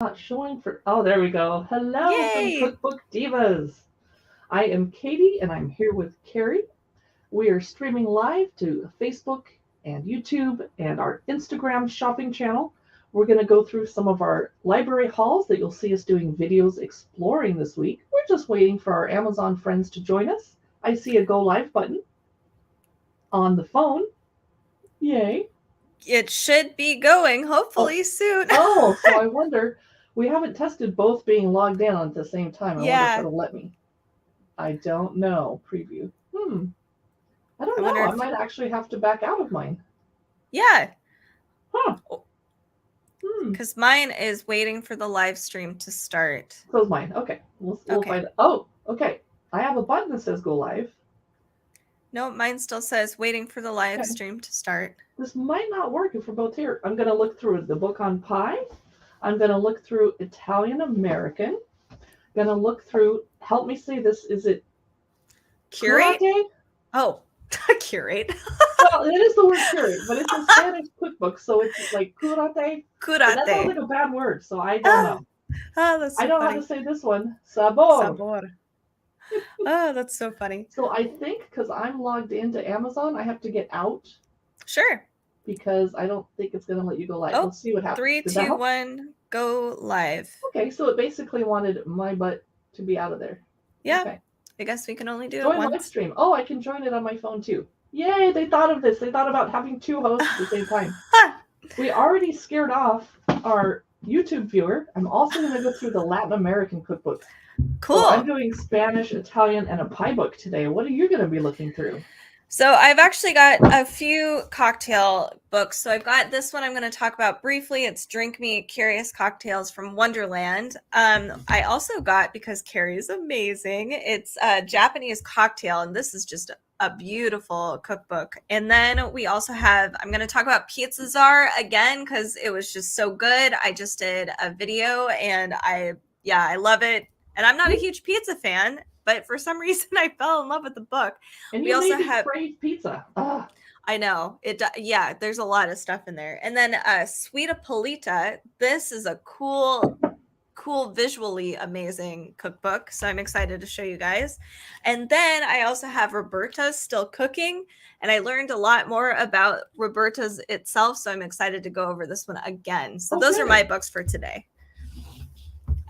Not showing for. Oh, there we go. Hello from Yay! Cookbook Divas. I am Katie and I'm here with Carrie. We are streaming live to Facebook and YouTube and our Instagram shopping channel. We're going to go through some of our library hauls that you'll see us doing videos exploring this week. We're just waiting for our Amazon friends to join us. I see a go live button on the phone. Yay. It should be going Oh, hopefully soon. so I wonder, we haven't tested both being logged in at the same time. I wonder if Yeah. it'll let me. I don't know. Preview. I don't I know. wonder I if might actually have to back out of mine. Yeah, Huh. Hmm. because mine is waiting for the live stream to start. Close mine. Okay. We'll Okay. find it. Oh, okay. I have a button that says go live. No, mine still says waiting for the live Okay. stream to start. This might not work if we're both here. I'm going to look through the book on pie. I'm going to look through Italian American. Going to look through, help me say this, is it Curate? curate? Oh, curate. Well, it is the word curate, but it's a Spanish cookbook, so it's like curate. But that sounds like Curate. a bad word, so I don't know. Oh, that's so I don't know how funny. to say this one. Sabor. Sabor. Oh, that's so funny. So I think because I'm logged into Amazon, I have to get out Sure. because I don't think it's going to let you go live. Oh, Let's see what happens. 3, Did that 2, help? 1, go live. Okay, so it basically wanted my butt to be out of there. Yeah. Okay. I guess we can only do Join it once. live stream. Oh, I can join it on my phone too. Yay, they thought of this. They thought about having two hosts at the same time. We already scared off our YouTube viewer. I'm also going to go through the Latin American cookbook. Cool. So I'm doing Spanish, Italian, and a pie book today. What are you going to be looking through? So I've actually got a few cocktail books. So I've got this one I'm going to talk about briefly. It's Drink Me Curious Cocktails from Wonderland. I also got, because Carrie's amazing, it's a Japanese cocktail, and this is just a beautiful cookbook. And then we also have, I'm going to talk about Pizza Czar again because it was just so good. I just did a video and I love it. And I'm not a huge pizza fan, but for some reason I fell in love with the book. And We you also made me have crave pizza. Ugh. I know it. Yeah, there's a lot of stuff in there. And then Sweetapalita. This is a cool, visually amazing cookbook. So I'm excited to show you guys. And then I also have Roberta's Still Cooking. And I learned a lot more about Roberta's itself. So I'm excited to go over this one again. So those are my books for today.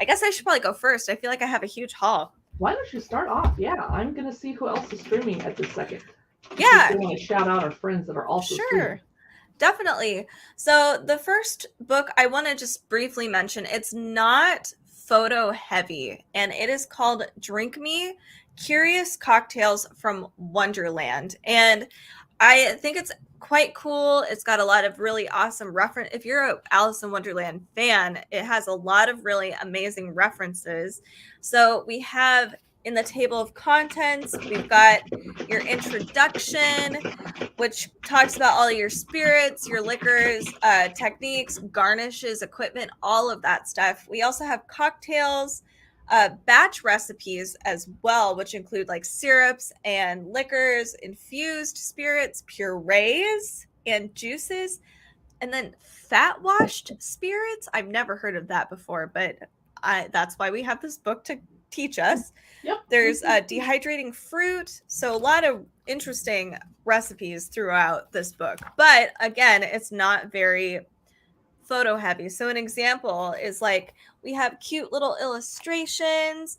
I guess I should probably go first. I feel like I have a huge haul. Why don't you start off? Yeah, I'm going to see who else is streaming at this second. Yeah. We want to shout out our friends that are also streaming. Definitely. So the first book I want to just briefly mention, it's not photo heavy, and it is called Drink Me Curious Cocktails from Wonderland. And I think it's quite cool. It's got a lot of really awesome reference. If you're a Alice in Wonderland fan, it has a lot of really amazing references. So we have in the table of contents, we've got your introduction, which talks about all your spirits, your liquors, techniques, garnishes, equipment, all of that stuff. We also have cocktails, batch recipes as well, which include like syrups and liquors, infused spirits, purees, and juices, and then fat washed spirits. I've never heard of that before, but that's why we have this book to teach us. Yep. There's dehydrating fruit. So a lot of interesting recipes throughout this book. But again, it's not very photo heavy. So an example is like we have cute little illustrations.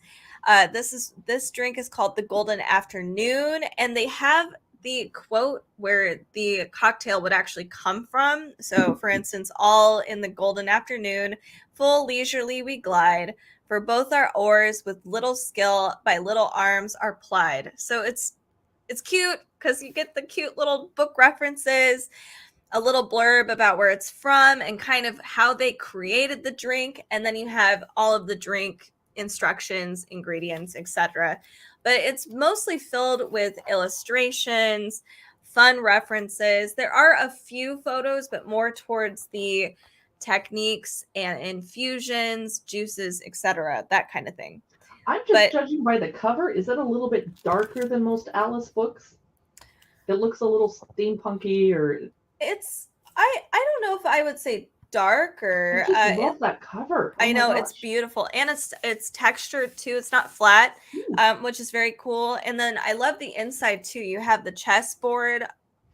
This drink is called the Golden Afternoon, and they have the quote where the cocktail would actually come from. So for instance, all in the golden afternoon, full leisurely we glide, for both our oars with little skill by little arms are plied. So it's cute because you get the cute little book references, a little blurb about where it's from and kind of how they created the drink, and then you have all of the drink instructions, ingredients, etc. But it's mostly filled with illustrations, fun references. There are a few photos, but more towards the techniques and infusions, juices, etc., that kind of thing. I'm just judging by the cover. Is it a little bit darker than most Alice books? It looks a little steampunky, or it's I don't know if I would say darker. I just love that cover. I know, gosh. it's beautiful, and it's textured too. It's not flat, which is very cool. And then I love the inside too. You have the chessboard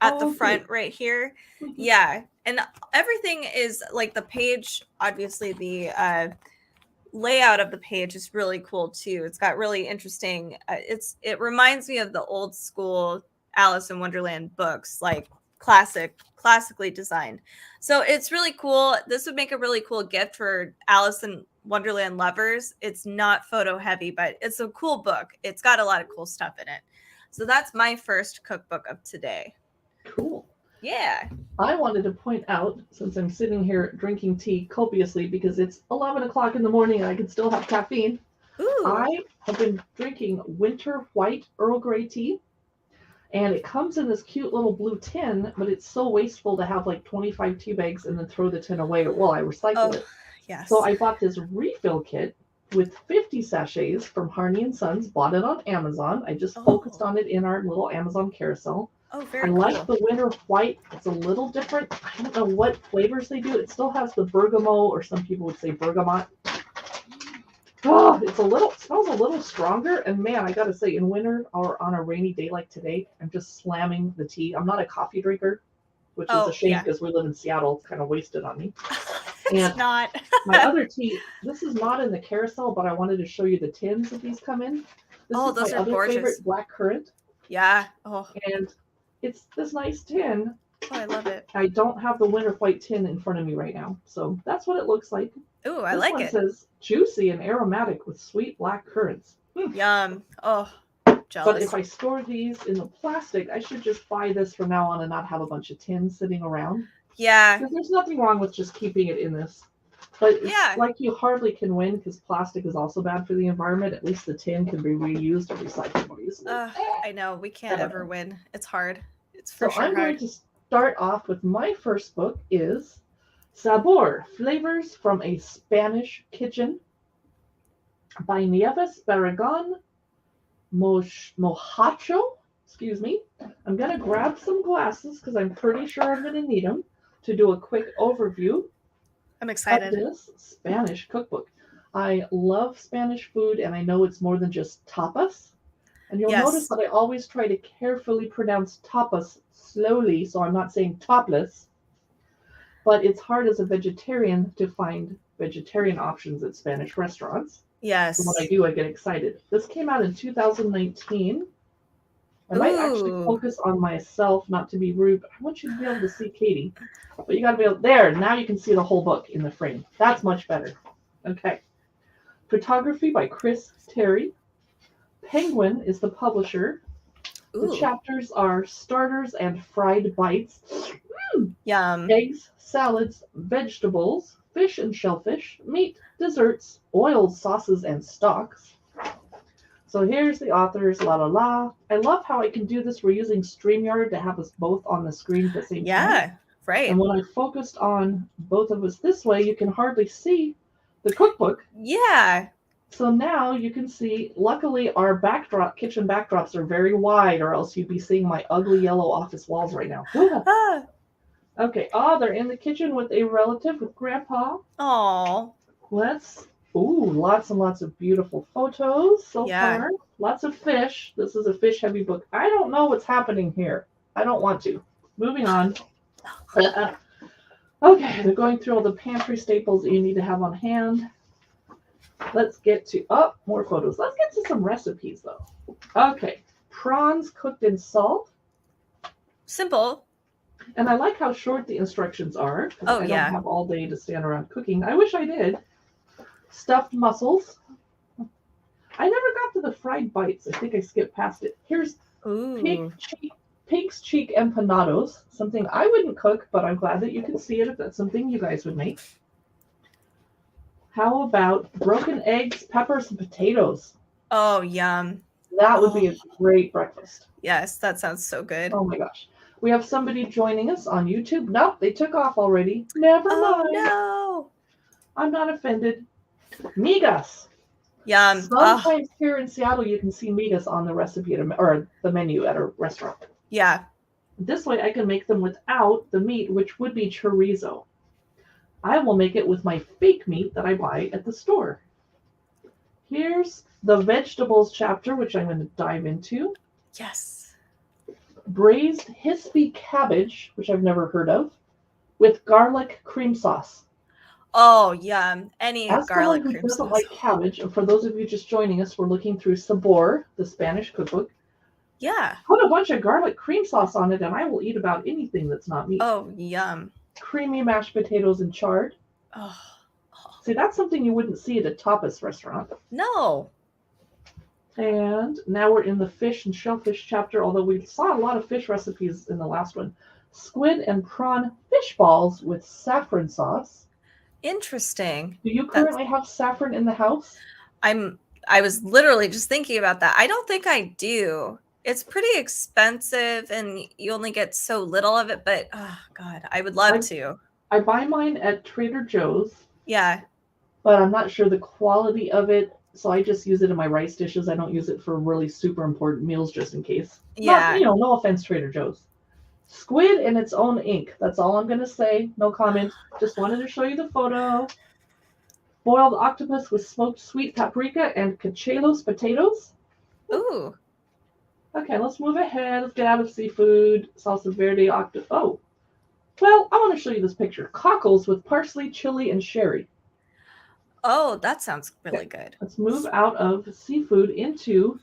at the front right here. Yeah, and everything is like the page. Obviously, the layout of the page is really cool too. It's got really interesting. It reminds me of the old school Alice in Wonderland books, like classically designed. So it's really cool. This would make a really cool gift for Alice in Wonderland lovers. It's not photo heavy, but it's a cool book. It's got a lot of cool stuff in it. So that's my first cookbook of today. Cool. Yeah. I wanted to point out, since I'm sitting here drinking tea copiously because it's 11 o'clock in the morning and I can still have caffeine. Ooh. I have been drinking winter white Earl Grey tea. And it comes in this cute little blue tin, but it's so wasteful to have like 25 tea bags and then throw the tin away while I recycle it. Yes. So I bought this refill kit with 50 sachets from Harney and Sons, bought it on Amazon. I just focused on it in our little Amazon carousel. Oh, very cool. Like the winter white. It's a little different. I don't know what flavors they do. It still has the bergamot, or some people would say bergamot. Oh, it smells a little stronger. And man, I gotta say, in winter or on a rainy day like today, I'm just slamming the tea. I'm not a coffee drinker, which is a shame because we live in Seattle. It's kind of wasted on me. It's not. My other tea, this is not in the carousel, but I wanted to show you the tins that these come in. This is those my are other gorgeous. favorite, black currant. Yeah. Oh. And it's this nice tin. Oh, I love it. I don't have the winter white tin in front of me right now, so that's what it looks like. Ooh, I like it. This one says juicy and aromatic with sweet black currants. Yum. Oh, jealous. But if I store these in the plastic, I should just buy this from now on and not have a bunch of tins sitting around. Yeah. Because there's nothing wrong with just keeping it in this. But it's like you hardly can win because plastic is also bad for the environment. At least the tin can be reused or recycled more easily. I know. We can't ever win. It's hard. It's for so sure I'm hard. going to start off with my first book is Sabor, Flavors from a Spanish Kitchen by Nieves Barragan Mojacho. Excuse me. I'm going to grab some glasses because I'm pretty sure I'm going to need them to do a quick overview. I'm excited. Of this Spanish cookbook. I love Spanish food, and I know it's more than just tapas. And you'll notice that I always try to carefully pronounce tapas slowly, so I'm not saying topless. But it's hard as a vegetarian to find vegetarian options at Spanish restaurants. Yes. So when I do, I get excited. This came out in 2019. I might actually focus on myself, not to be rude, but I want you to be able to see Katie. But you got to be able, there, now you can see the whole book in the frame. That's much better. Okay. Photography by Chris Terry. Penguin is the publisher. Ooh. The chapters are starters and fried bites. Yum. Eggs, salads, vegetables, fish and shellfish, meat, desserts, oils, sauces, and stocks. So here's the authors, la la la. I love how I can do this. We're using StreamYard to have us both on the screen at the same time. Yeah, right. And when I focused on both of us this way, you can hardly see the cookbook. Yeah. So now you can see, luckily our kitchen backdrops are very wide, or else you'd be seeing my ugly yellow office walls right now. Okay. Oh, they're in the kitchen with a relative, with Grandpa. Oh. Lots and lots of beautiful photos so far. Lots of fish. This is a fish heavy book. I don't know what's happening here. I don't want to. Moving on. Okay, they're going through all the pantry staples that you need to have on hand. Let's get to, more photos. Let's get to some recipes though. Okay, prawns cooked in salt. Simple. And I like how short the instructions are. I don't have all day to stand around cooking. I wish I did. Stuffed mussels. I never got to the fried bites. I think I skipped past it. Here's pig's cheek empanados. Something I wouldn't cook, but I'm glad that you can see it if that's something you guys would make. How about broken eggs, peppers, and potatoes? Oh, yum. That would be a great breakfast. Yes, that sounds so good. Oh my gosh. We have somebody joining us on YouTube. Nope, they took off already. Never mind. No. I'm not offended. Migas. Yum. Sometimes here in Seattle, you can see migas on the recipe or the menu at a restaurant. Yeah. This way, I can make them without the meat, which would be chorizo. I will make it with my fake meat that I buy at the store. Here's the vegetables chapter, which I'm going to dive into. Yes. Braised Hispy cabbage, which I've never heard of, with garlic cream sauce. Oh, yum. Any As someone garlic who cream doesn't sauce. like cabbage, and for those of you just joining us, we're looking through Sabor, the Spanish cookbook. Yeah. Put a bunch of garlic cream sauce on it, and I will eat about anything that's not meat. Oh, yum. Creamy mashed potatoes and chard. Oh. See, that's something you wouldn't see at a tapas restaurant. No. And now we're in the fish and shellfish chapter, although we saw a lot of fish recipes in the last one. Squid and prawn fish balls with saffron sauce. Interesting. Do you currently have saffron in the house? I was literally just thinking about that. I don't think I do. It's pretty expensive and you only get so little of it, but oh God, I would love to. I buy mine at Trader Joe's. Yeah. But I'm not sure the quality of it, so I just use it in my rice dishes. I don't use it for really super important meals just in case. Yeah. Not, no offense, Trader Joe's. Squid in its own ink. That's all I'm going to say. No comment. Just wanted to show you the photo. Boiled octopus with smoked sweet paprika and cachelos potatoes. Ooh. Okay, let's move ahead. Let's get out of seafood. Salsa verde octopus. Oh. Well, I want to show you this picture. Cockles with parsley, chili, and sherry. Oh, that sounds really good. Let's move out of seafood into...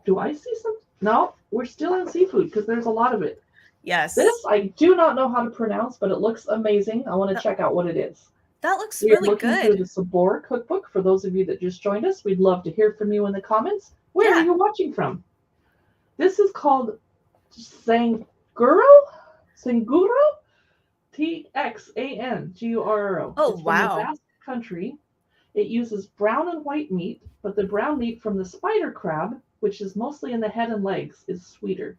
Do I see some? No, we're still in seafood because there's a lot of it. Yes. This I do not know how to pronounce, but it looks amazing. I want to check out what it is. That looks We are really looking good. through the Sabor cookbook. For those of you that just joined us, we'd love to hear from you in the comments. Where are you watching from? This is called Sanguro? T-X-A-N-G-U-R-O. Oh, it's wow. From the Basque country. It uses brown and white meat, but the brown meat from the spider crab, which is mostly in the head and legs, is sweeter.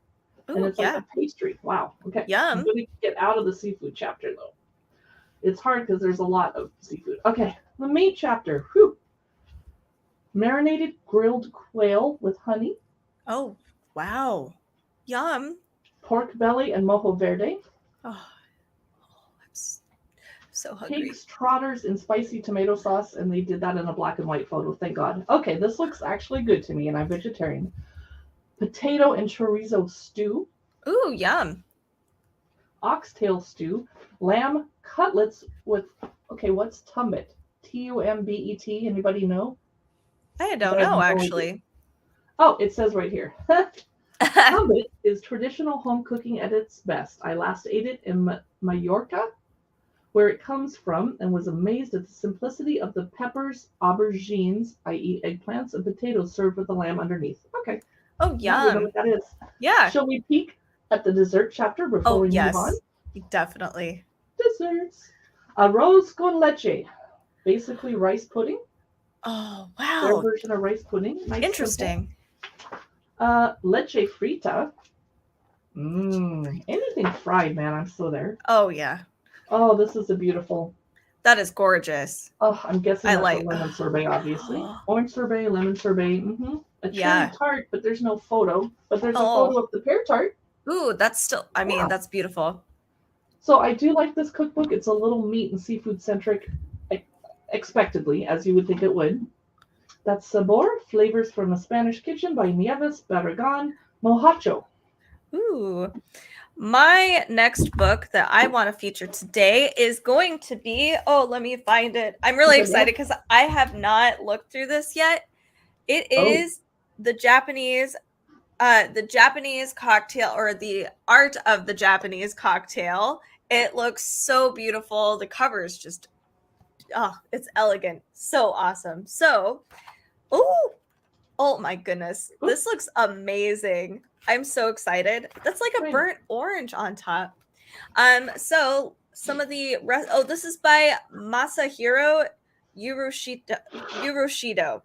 Ooh, and it's like a pastry. Wow. Okay. Yum. I'm going to get out of the seafood chapter, though. It's hard because there's a lot of seafood. Okay. The meat chapter. Whew. Marinated grilled quail with honey. Oh, wow. Yum. Pork belly and mojo verde. Oh, I'm so hungry. Pig's trotters in spicy tomato sauce, and they did that in a black and white photo. Thank God. Okay, this looks actually good to me, and I'm vegetarian. Potato and chorizo stew. Ooh, yum. Oxtail stew. Lamb cutlets with, okay, what's tumbet? Tumbet? Anybody know? I don't know, actually. Oh, it says right here. Tumbet is traditional home cooking at its best. I last ate it in Mallorca, where it comes from, and was amazed at the simplicity of the peppers, aubergines, i.e. eggplants, and potatoes served with the lamb underneath. Okay. Oh, yum. You know what that is. Yeah. Shall we peek at the dessert chapter before we move on? Definitely. Desserts. Arroz con leche. Basically rice pudding. Oh, wow. Their version of rice pudding. Nice, interesting. Leche frita. Anything fried, man. I'm so there. Oh, yeah. Oh, this is a beautiful. That is gorgeous. Oh, I'm guessing that's like a lemon sorbet, obviously. Orange sorbet, lemon sorbet. A cherry tart, but there's no photo. But there's a photo of the pear tart. Ooh, that's still, I mean, that's beautiful. So I do like this cookbook. It's a little meat and seafood centric, expectedly, as you would think it would. That's Sabor, Flavors from a Spanish Kitchen by Nieves Barragan Mojacho. Ooh. My next book that I want to feature today is going to be, let me find it. I'm really excited because I have not looked through this yet. It is the Japanese cocktail, or the art of the Japanese cocktail. It looks so beautiful. The cover is just, it's elegant. So awesome. So, oh my goodness. This looks amazing. I'm so excited. That's like a burnt orange on top. So some of the rest. Oh, this is by Masahiro Uroshido.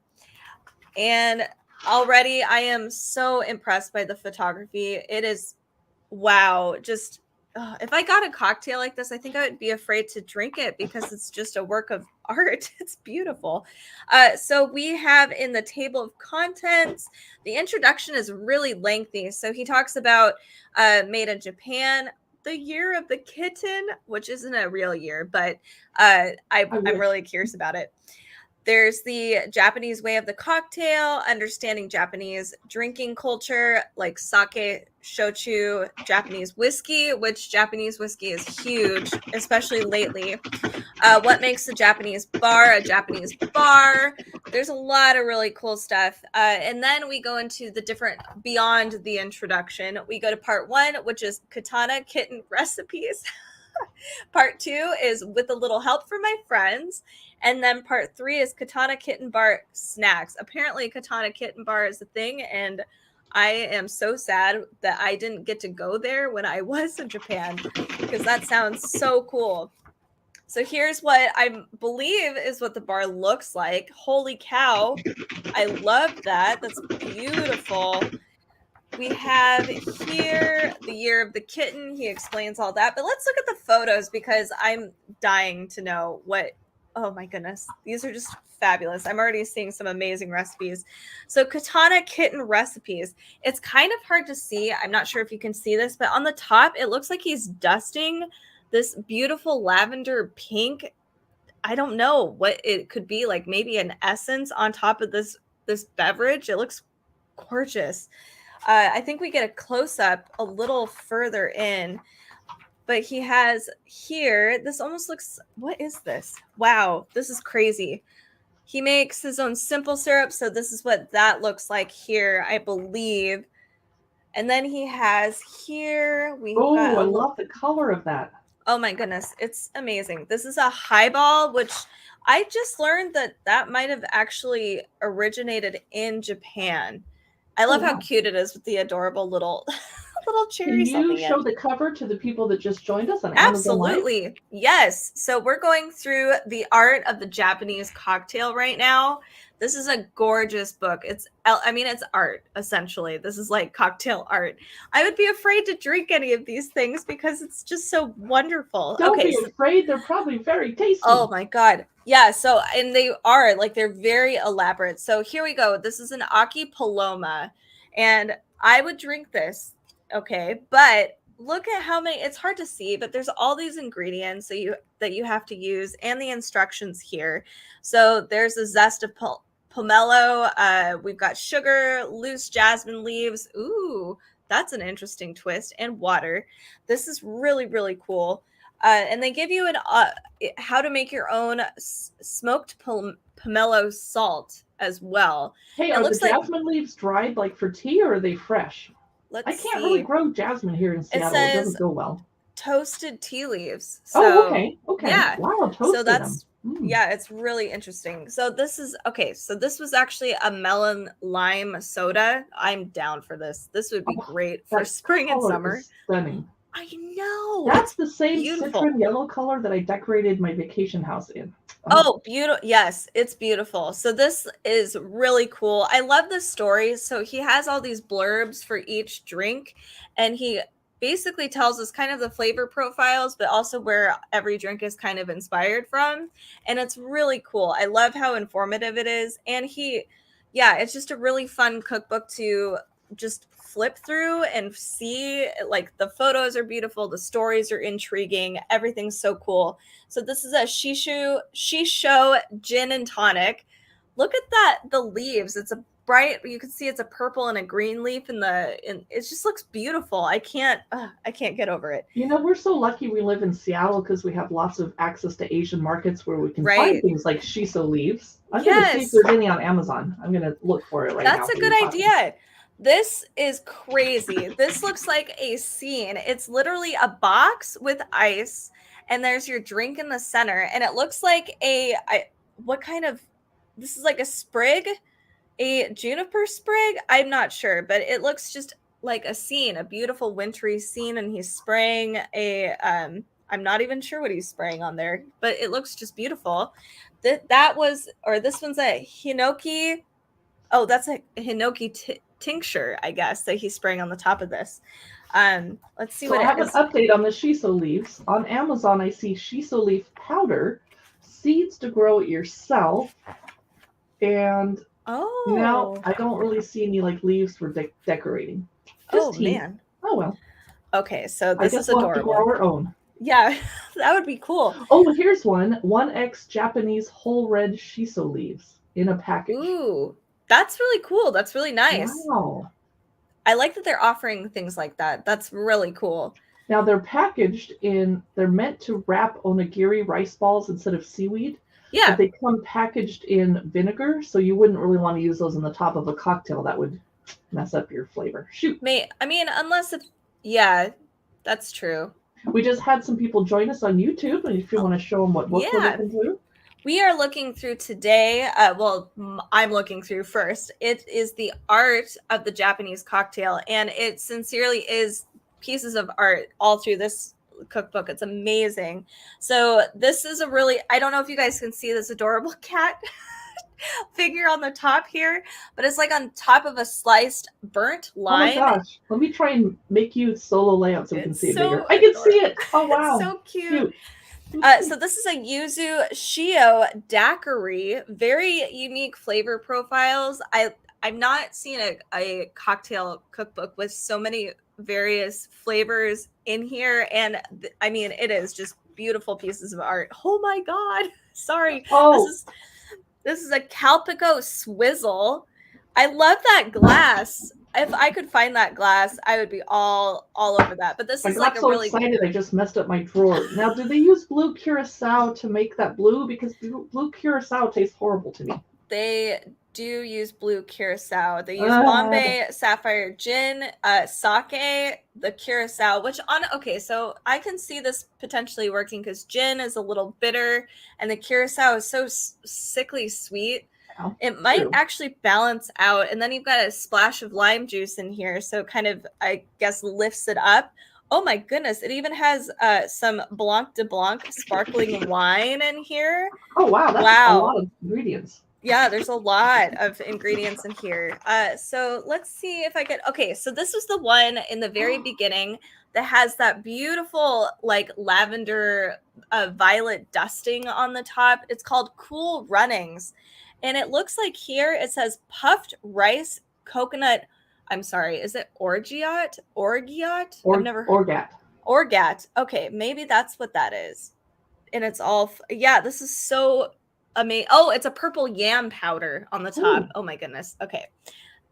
And already I am so impressed by the photography. It is, wow. Just, if I got a cocktail like this, I think I would be afraid to drink it because it's just a work of art. It's beautiful. So we have in the table of contents, the introduction is really lengthy. So he talks about made in Japan, the year of the kitten, which isn't a real year, but I'm really curious about it. There's the Japanese way of the cocktail, understanding Japanese drinking culture, like sake, shochu, Japanese whiskey, which Japanese whiskey is huge, especially lately. What makes a Japanese bar a Japanese bar? There's a lot of really cool stuff. And then we go into the different, beyond the introduction, we go to part 1, which is Katana Kitten recipes. Part 2 is with a little help from my friends. And then part 3 is Katana Kitten Bar snacks. Apparently Katana Kitten Bar is a thing, and I am so sad that I didn't get to go there when I was in Japan, because that sounds so cool. So here's what I believe is what the bar looks like. Holy cow. I love that. That's beautiful. We have here the year of the kitten. He explains all that. But let's look at the photos, because I'm dying to know what. Oh my goodness. These are just fabulous. I'm already seeing some amazing recipes. So Katana Kitten recipes. It's kind of hard to see. I'm not sure if you can see this, but on the top, it looks like he's dusting this beautiful lavender pink. I don't know what it could be, like maybe an essence on top of this beverage. It looks gorgeous. I think we get a close-up a little further in, but he has here, this almost looks, what is this? Wow, this is crazy. He makes his own simple syrup, so this is what that looks like here, I believe. And then he has here, I love the color of that. Oh my goodness, it's amazing. This is a highball, which I just learned that might have actually originated in Japan. I love how cute it is with the adorable little cherry. Can you show the cover to the people that just joined us on Amazon Live? Absolutely. Yes. So we're going through the art of the Japanese cocktail right now. This is a gorgeous book. It's art, essentially. This is like cocktail art. I would be afraid to drink any of these things because it's just so wonderful. Don't be afraid. They're probably very tasty. Oh my God. Yeah. So, and they are like, they're very elaborate. So here we go. This is an Aki Paloma, and I would drink this. Okay. But look at how many, it's hard to see, but there's all these ingredients that you have to use, and the instructions here. So there's a zest of pomelo. We've got sugar, loose jasmine leaves. Ooh, that's an interesting twist. And water. This is really, really cool. And they give you how to make your own smoked pomelo salt as well. Hey, are the jasmine leaves dried like for tea, or are they fresh? I can't really grow jasmine here in Seattle. It doesn't go well. Toasted tea leaves. So, okay. Yeah. Wow, toasted so that's yeah, it's really interesting. So this is okay. So this was actually a melon lime soda. I'm down for this. This would be great for spring and summer. Stunning. I know. That's the same citron yellow color that I decorated my vacation house in. Oh, beautiful. Yes, it's beautiful. So this is really cool. I love this story. So he has all these blurbs for each drink, and he basically tells us kind of the flavor profiles, but also where every drink is kind of inspired from. And it's really cool. I love how informative it is. And it's just a really fun cookbook to just flip through and see. Like, the photos are beautiful, the stories are intriguing, everything's so cool. So this is a shisho gin and tonic. Look at that, the leaves. It's a bright, you can see it's a purple and a green leaf it just looks beautiful. I can't get over it. You know, we're so lucky we live in Seattle because we have lots of access to Asian markets where we can find things like shiso leaves. I'm going to see if there's any on Amazon. I'm going to look for it right now. That's a good idea. This is crazy. This looks like a scene. It's literally a box with ice, and there's your drink in the center, and it looks like this is like a sprig, a juniper sprig. I'm not sure, but it looks just like a scene, a beautiful wintry scene, and he's spraying I'm not even sure what he's spraying on there, but it looks just beautiful. This one's a hinoki. Oh, that's a hinoki tincture, I guess, that he's spraying on the top of this. Let's see what I have an update on the shiso leaves. On Amazon, I see shiso leaf powder, seeds to grow it yourself, and now I don't really see any like leaves for decorating. Man. Oh well. Okay, so I this guess is we'll have to grow adorable. our own. Yeah, that would be cool. Oh, here's one. 1X Japanese whole red shiso leaves in a package. Ooh, that's really cool. That's really nice. Wow. I like that they're offering things like that. That's really cool. Now they're they're meant to wrap onigiri rice balls instead of seaweed. Yeah. But they come packaged in vinegar, so you wouldn't really want to use those in the top of a cocktail. That would mess up your flavor. Shoot. I mean, yeah, that's true. We just had some people join us on YouTube, and if you want to show them what book we're looking through. We are looking through today. I'm looking through first. It is the art of the Japanese cocktail, and it sincerely is pieces of art all through this cookbook. It's amazing. So this is I don't know if you guys can see this adorable cat figure on the top here, but it's like on top of a sliced burnt lime. Oh my gosh. Let me try and make you solo layout so we can see it bigger. Adorable. I can see it. Oh, wow. It's so cute. So this is a yuzu shio daiquiri. Very unique flavor profiles. I've not seen a cocktail cookbook with so many various flavors in here, and I mean, it is just beautiful pieces of art. Oh my god! Sorry. Oh. This is a Calpico swizzle. I love that glass. If I could find that glass, I would be all over that. But this is like a really excited. I just messed up my drawer. Now, do they use blue curacao to make that blue? Because blue curacao tastes horrible to me. They do use blue curacao. They use Bombay Sapphire Gin, sake, the curacao, so I can see this potentially working because gin is a little bitter and the curacao is so sickly sweet. Oh, it might actually balance out. And then you've got a splash of lime juice in here. So kind of, I guess, lifts it up. Oh my goodness. It even has some Blanc de Blanc sparkling wine in here. Oh, wow. That's a lot of ingredients. Yeah, there's a lot of ingredients in here. So let's see if I could. Okay, so this was the one in the very beginning that has that beautiful like lavender violet dusting on the top. It's called Cool Runnings. And it looks like here it says puffed rice coconut. I'm sorry, is it orgeat? Orgeat? I've never heard. Orgat. Orgat. Okay, maybe that's what that is. And it's all this is so amazing. Oh, it's a purple yam powder on the top. Ooh. Oh my goodness. Okay.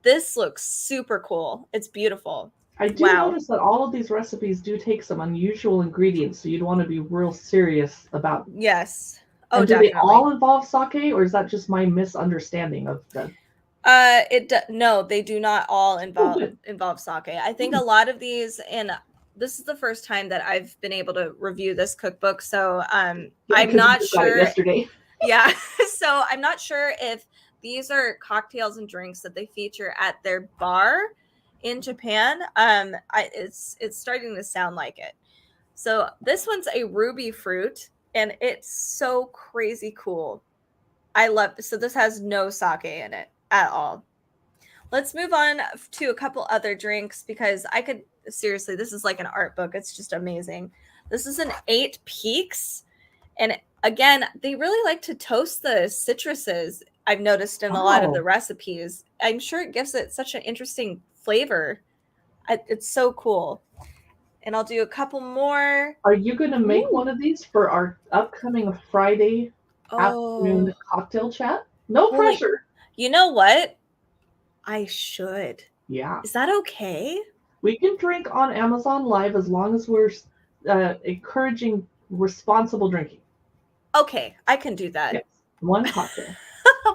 This looks super cool. It's beautiful. I do notice that all of these recipes do take some unusual ingredients, so you'd want to be real serious about. Yes. Oh, and do they all involve sake, or is that just my misunderstanding of them? No, they do not all involve sake. I think a lot of these, and this is the first time that I've been able to review this cookbook, so I'm not sure. Yesterday. Yeah, so I'm not sure if these are cocktails and drinks that they feature at their bar in Japan. It's starting to sound like it. So this one's a ruby fruit. And it's so crazy cool. I love this. So this has no sake in it at all. Let's move on to a couple other drinks because seriously, this is like an art book. It's just amazing. This is an 8 Peaks. And again, they really like to toast the citruses. I've noticed in a lot of the recipes. I'm sure it gives it such an interesting flavor. It's so cool. And I'll do a couple more. Are you going to make one of these for our upcoming Friday afternoon cocktail chat? No pressure. You know what? I should. Yeah. Is that okay? We can drink on Amazon Live as long as we're encouraging responsible drinking. Okay, I can do that. Yes. One cocktail.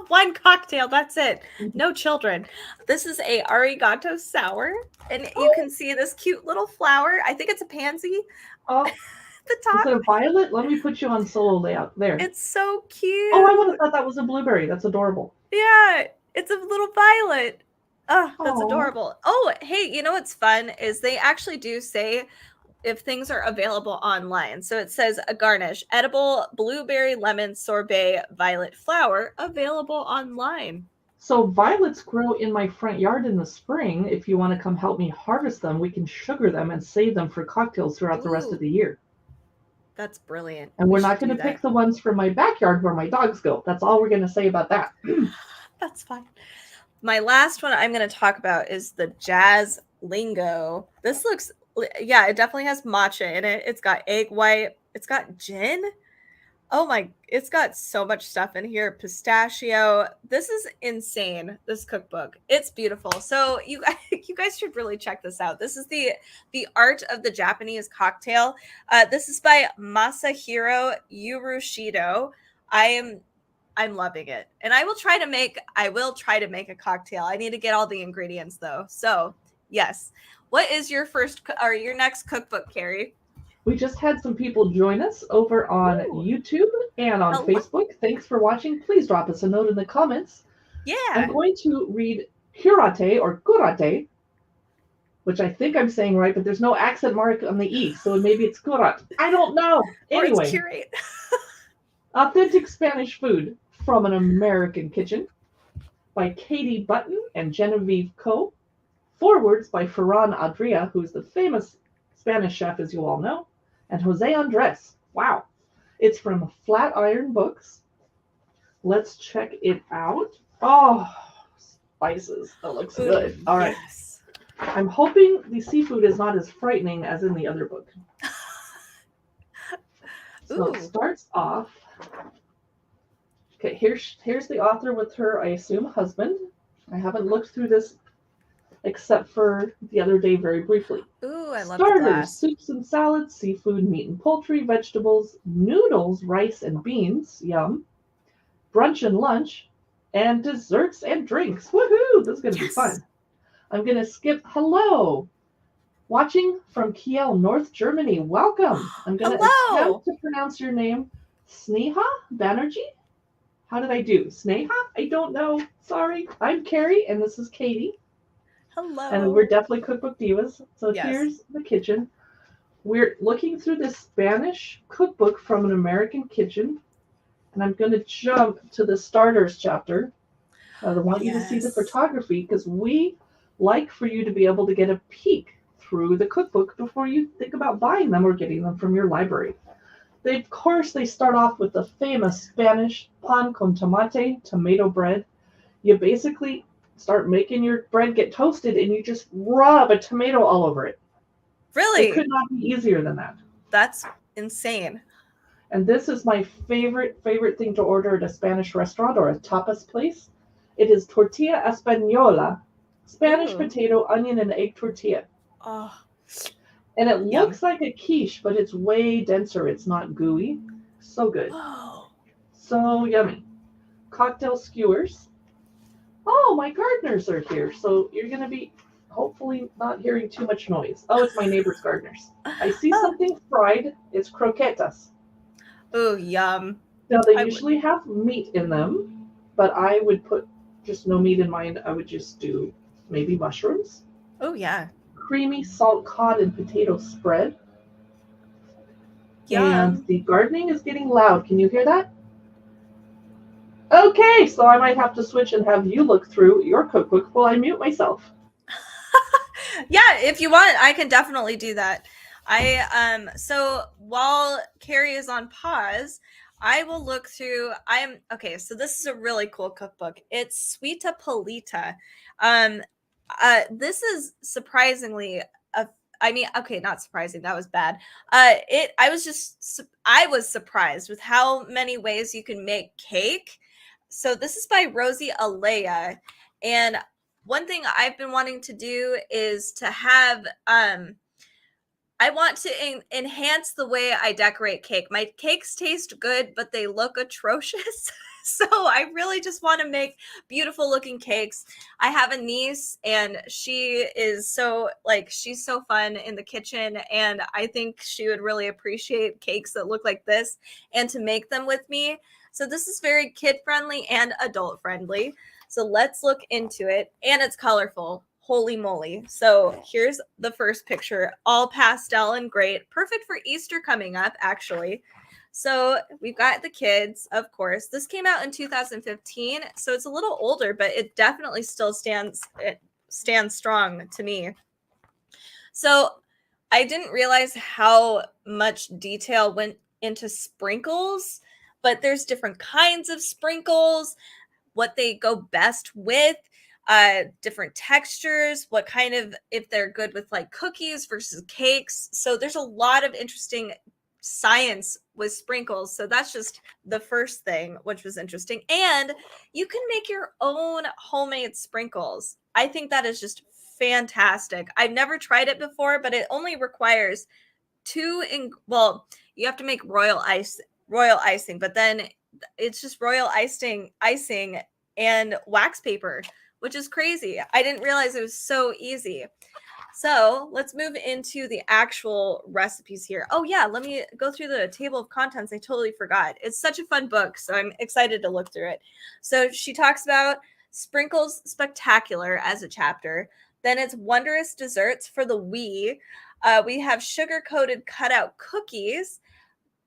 One cocktail, that's it. No children. This is a Arigato Sour, and you can see this cute little flower. I think it's a pansy. Oh, the top. Is it a violet? Let me put you on solo layout. There. It's so cute. Oh, I would have thought that was a blueberry. That's adorable. Yeah, it's a little violet. Oh, that's adorable. Oh, hey, you know what's fun is they actually do say if things are available online. So it says a garnish, edible blueberry lemon sorbet violet flower available online. So violets grow in my front yard in the spring. If you want to come help me harvest them, we can sugar them and save them for cocktails throughout the rest of the year. That's brilliant. And we're not going to pick the ones from my backyard where my dogs go. That's all we're going to say about that. That's fine. My last one I'm going to talk about is the Jazz Lingo. This looks Yeah, it definitely has matcha in it. It's got egg white. It's got gin. Oh my, it's got so much stuff in here. Pistachio. This is insane, this cookbook. It's beautiful. So you guys, you guys should really check this out. This is the art of the Japanese cocktail. This is by Masahiro Urushido. I'm loving it. And I will try to make a cocktail. I need to get all the ingredients though. So, yes. What is your your next cookbook, Carrie? We just had some people join us over on YouTube and on Facebook. Thanks for watching. Please drop us a note in the comments. Yeah. I'm going to read Kurate or Kurate, which I think I'm saying right, but there's no accent mark on the E, so maybe it's Kurat. I don't know. Anyway. Or it's curate. Authentic Spanish Food from an American Kitchen by Katie Button and Genevieve Coe. Forewords by Ferran Adria, who's the famous Spanish chef, as you all know, and Jose Andres. Wow. It's from Flatiron Books. Let's check it out. Oh, spices. That looks good. All right. Yes. I'm hoping the seafood is not as frightening as in the other book. So it starts off. Okay, here's the author with her, I assume, husband. I haven't looked through this except for the other day very briefly. Ooh, I love Starters, soups and salads, seafood, meat and poultry, vegetables, noodles, rice and beans, yum, brunch and lunch, and desserts and drinks. Woohoo! This is going to be fun. I'm going to skip hello. Watching from Kiel, North Germany. Welcome. I'm going to attempt to pronounce your name. Sneha Banerjee? How did I do? Sneha? I don't know. Sorry. I'm Carrie, and this is Katie. Hello. And we're definitely Cookbook Divas. So here's the kitchen. We're looking through this Spanish cookbook from an American kitchen. And I'm going to jump to the starters chapter. I want you to see the photography because we like for you to be able to get a peek through the cookbook before you think about buying them or getting them from your library. Of course, they start off with the famous Spanish pan con tomate, tomato bread. You basically start making your bread get toasted and you just rub a tomato all over it. Really? It could not be easier than that. That's insane. And this is my favorite thing to order at a Spanish restaurant or a tapas place. It is Tortilla Espanola, Spanish potato, onion, and egg tortilla. Oh. And it looks like a quiche, but it's way denser. It's not gooey. So good. Oh. So yummy. Cocktail skewers. Oh, my gardeners are here. So you're going to be hopefully not hearing too much noise. Oh, it's my neighbor's gardeners. I see something fried. It's croquetas. Oh, yum. Now, they usually have meat in them, but I would put just no meat in mine. I would just do maybe mushrooms. Oh, yeah. Creamy salt cod and potato spread. Yum. And the gardening is getting loud. Can you hear that? Okay, so I might have to switch and have you look through your cookbook while I mute myself. Yeah, if you want, I can definitely do that. So while Carrie is on pause, I will look through. Okay, so this is a really cool cookbook. It's Sweetapalita. This is surprisingly not surprising. That was bad. I was surprised with how many ways you can make cake. So this is by Rosie Alea. And one thing I've been wanting to do is to have, I want to enhance the way I decorate cake. My cakes taste good, but they look atrocious. So I really just want to make beautiful looking cakes. I have a niece and she is she's so fun in the kitchen. And I think she would really appreciate cakes that look like this and to make them with me. So this is very kid friendly and adult friendly. So let's look into it. And it's colorful. Holy moly. So here's the first picture, all pastel and great. Perfect for Easter coming up, actually. So we've got the kids, of course. This came out in 2015, so it's a little older, but it definitely still stands strong to me. So I didn't realize how much detail went into sprinkles, but there's different kinds of sprinkles, what they go best with. different textures, what kind of, if they're good with like cookies versus cakes. So there's a lot of interesting science with sprinkles. So that's just the first thing, which was interesting. And you can make your own homemade sprinkles. I think that is just fantastic. I've never tried it before, but it only requires well, you have to make royal icing, but then it's just royal icing and wax paper, which is crazy. I didn't realize it was so easy. So let's move into the actual recipes here. Oh yeah, let me go through the table of contents. I totally forgot. It's such a fun book, so I'm excited to look through it. So she talks about Sprinkles Spectacular as a chapter. Then it's Wondrous Desserts for the we have sugar-coated cutout cookies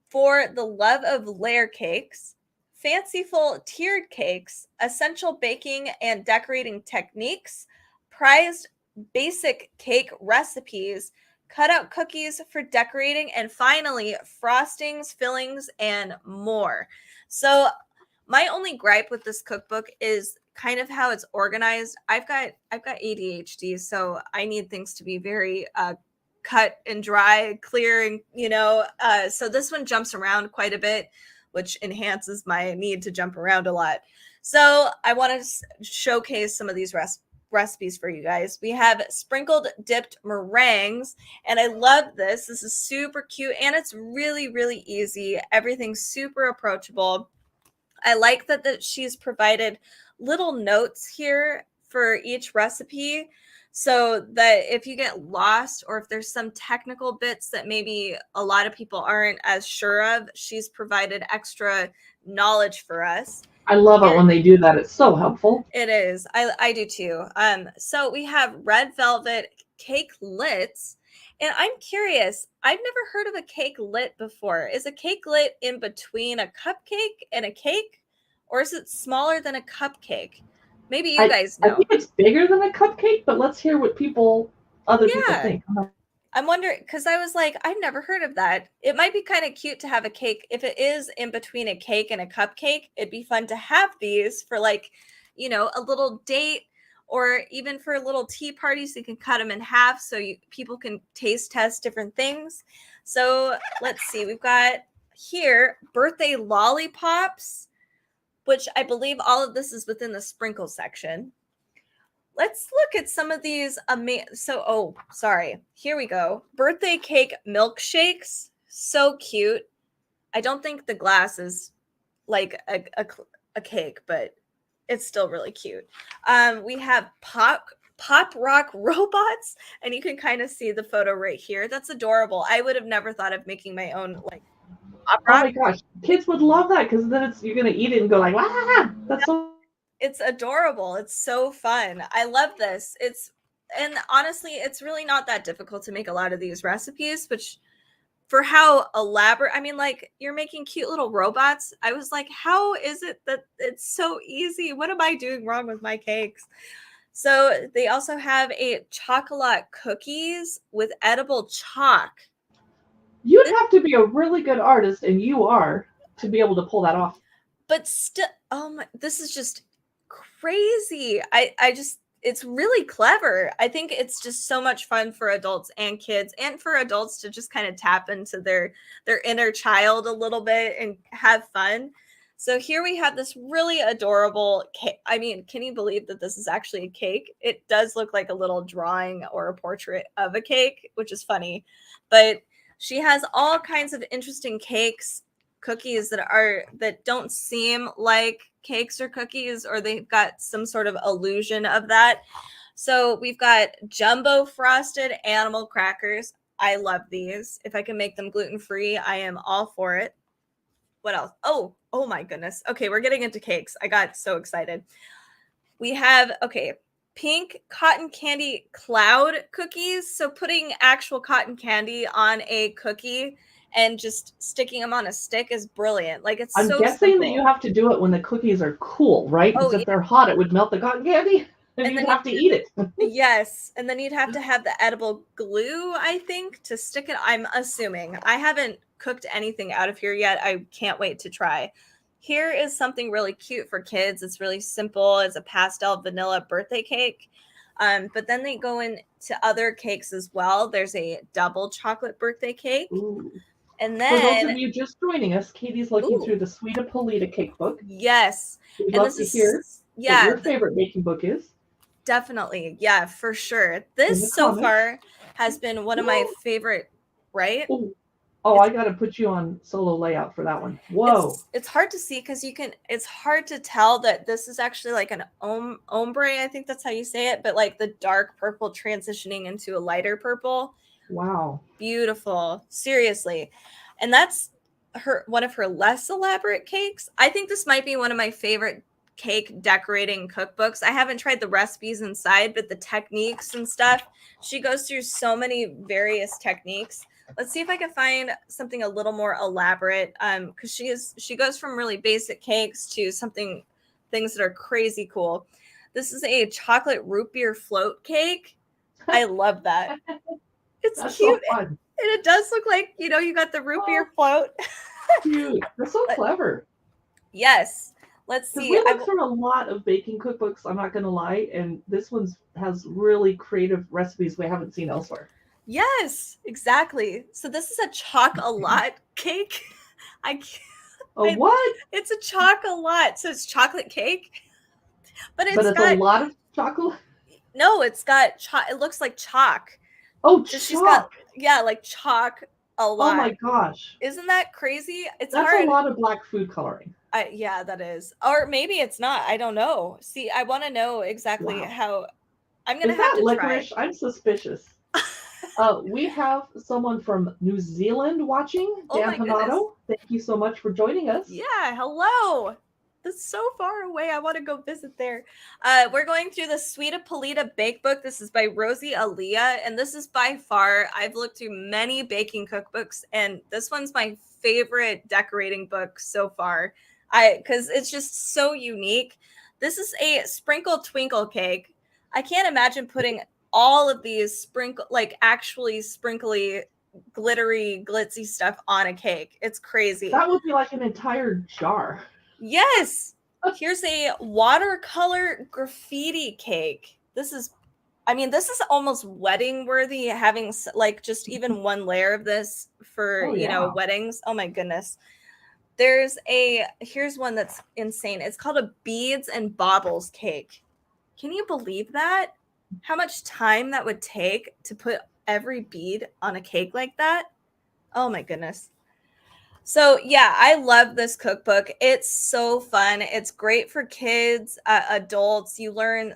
for the love of layer cakes, fanciful tiered cakes, essential baking and decorating techniques, prized basic cake recipes, cutout cookies for decorating, and finally frostings, fillings, and more. So my only gripe with this cookbook is kind of how it's organized. I've got ADHD, so I need things to be very cut and dry, clear, and so this one jumps around quite a bit, which enhances my need to jump around a lot. So I want to showcase some of these recipes for you guys. We have sprinkled dipped meringues, and I love this. This is super cute, and it's really, really easy. Everything's super approachable. I like that she's provided little notes here for each recipe, so that if you get lost or if there's some technical bits that maybe a lot of people aren't as sure of, she's provided extra knowledge for us. I love it when they do that. It's so helpful. It is. I do too. So we have red velvet cake lits. And I'm curious, I've never heard of a cake lit before. Is a cake lit in between a cupcake and a cake? Or is it smaller than a cupcake? Maybe you guys know. I think it's bigger than a cupcake, but let's hear what other people think. I'm wondering, because I was like, I've never heard of that. It might be kind of cute to have a cake. If it is in between a cake and a cupcake, it'd be fun to have these for like, a little date, or even for little tea parties. You can cut them in half so people can taste test different things. So let's see. We've got here birthday lollipops, which I believe all of this is within the sprinkle section. Let's look at some of these here we go. Birthday cake milkshakes. So cute. I don't think the glass is like a cake, but it's still really cute. We have pop rock robots, and you can kind of see the photo right here. That's adorable. I would have never thought of making my own like pop rock. Oh my gosh, kids would love that, because then you're gonna eat it and go like, "Wow, that's so." It's adorable. It's so fun. I love this. And honestly, it's really not that difficult to make a lot of these recipes, which for how elaborate, I mean, like, you're making cute little robots. I was like, how is it that it's so easy? What am I doing wrong with my cakes? So they also have a chocolate cookies with edible chalk. You'd have to be a really good artist, and you are, to be able to pull that off. But still, this is just crazy. It's really clever. I think it's just so much fun for adults and kids, and for adults to just kind of tap into their inner child a little bit and have fun. So here we have this really adorable cake. I mean, can you believe that this is actually a cake? It does look like a little drawing or a portrait of a cake, which is funny. But she has all kinds of interesting cookies that don't seem like cakes or cookies, or they've got some sort of illusion of that. So we've got jumbo frosted animal crackers. I love these. If I can make them gluten-free, I am all for it. What else? Oh my goodness. Okay, we're getting into cakes. I got so excited. We have, pink cotton candy cloud cookies. So putting actual cotton candy on a cookie and just sticking them on a stick is brilliant. Like, it's I'm guessing simple. That you have to do it when the cookies are cool, right? Because if they're hot, it would melt the cotton candy, and you'd have to eat it. Yes, and then you'd have to have the edible glue, I think, to stick it. I'm assuming. I haven't cooked anything out of here yet. I can't wait to try. here is something really cute for kids. It's really simple. It's a pastel vanilla birthday cake. But then they go into other cakes as well. There's a double chocolate birthday cake. Ooh. And For those of then, you just joining us, Katie's looking ooh, through the Sweetapalita Bakebook. yes. We'd And love this to is, hear what yeah, your favorite baking book is definitely. Yeah, for sure. in the This so comments. far has been one of my favorite, right? Oh, I got to put you on solo layout for that one. Whoa. It's hard to see because it's hard to tell that this is actually like an ombre, I think that's how you say it, but like the dark purple transitioning into a lighter purple. Wow. Beautiful. Seriously. And that's one of her less elaborate cakes. I think this might be one of my favorite cake decorating cookbooks. I haven't tried the recipes inside, but the techniques and stuff, she goes through so many various techniques. Let's see if I can find something a little more elaborate. Because she goes from really basic cakes to things that are crazy cool. This is a chocolate root beer float cake. I love that. It's That's cute. so fun. And it does look like, you got the root beer float. Cute. That's so clever. Yes. Let's see. We look through a lot of baking cookbooks, I'm not going to lie, and this one has really creative recipes we haven't seen elsewhere. Yes, exactly. So this is a chocolate cake. What? It's a chocolate. So it's chocolate cake. But it's a lot of chocolate? No, it's got it looks like chalk. Oh, so chalk. She's got, like chalk a lot. Oh my gosh. Isn't that crazy? That's hard. a lot of black food coloring. Yeah, that is. Or maybe it's not. I don't know. See, I want to know exactly how. I'm going to have to licorice? try. I'm suspicious. We have someone from New Zealand watching, Dan Hanato. Thank you so much for joining us. Yeah, hello. That's so far away. I want to go visit there. We're going through the Sweetapalita Bakebook. This is by Rosie Aaliyah, and this is by far, I've looked through many baking cookbooks, and this one's my favorite decorating book so far. Because it's just so unique. This is a sprinkle twinkle cake. I can't imagine putting all of these actually sprinkly, glittery, glitzy stuff on a cake. It's crazy. That would be like an entire jar. Yes. Here's a watercolor graffiti cake. This is almost wedding worthy, having like just even one layer of this for, weddings. Oh my goodness. Here's one that's insane. It's called a beads and bobbles cake. Can you believe that? How much time that would take to put every bead on a cake like that? Oh my goodness. So yeah, I love this cookbook. It's so fun. It's great for kids, adults. You learn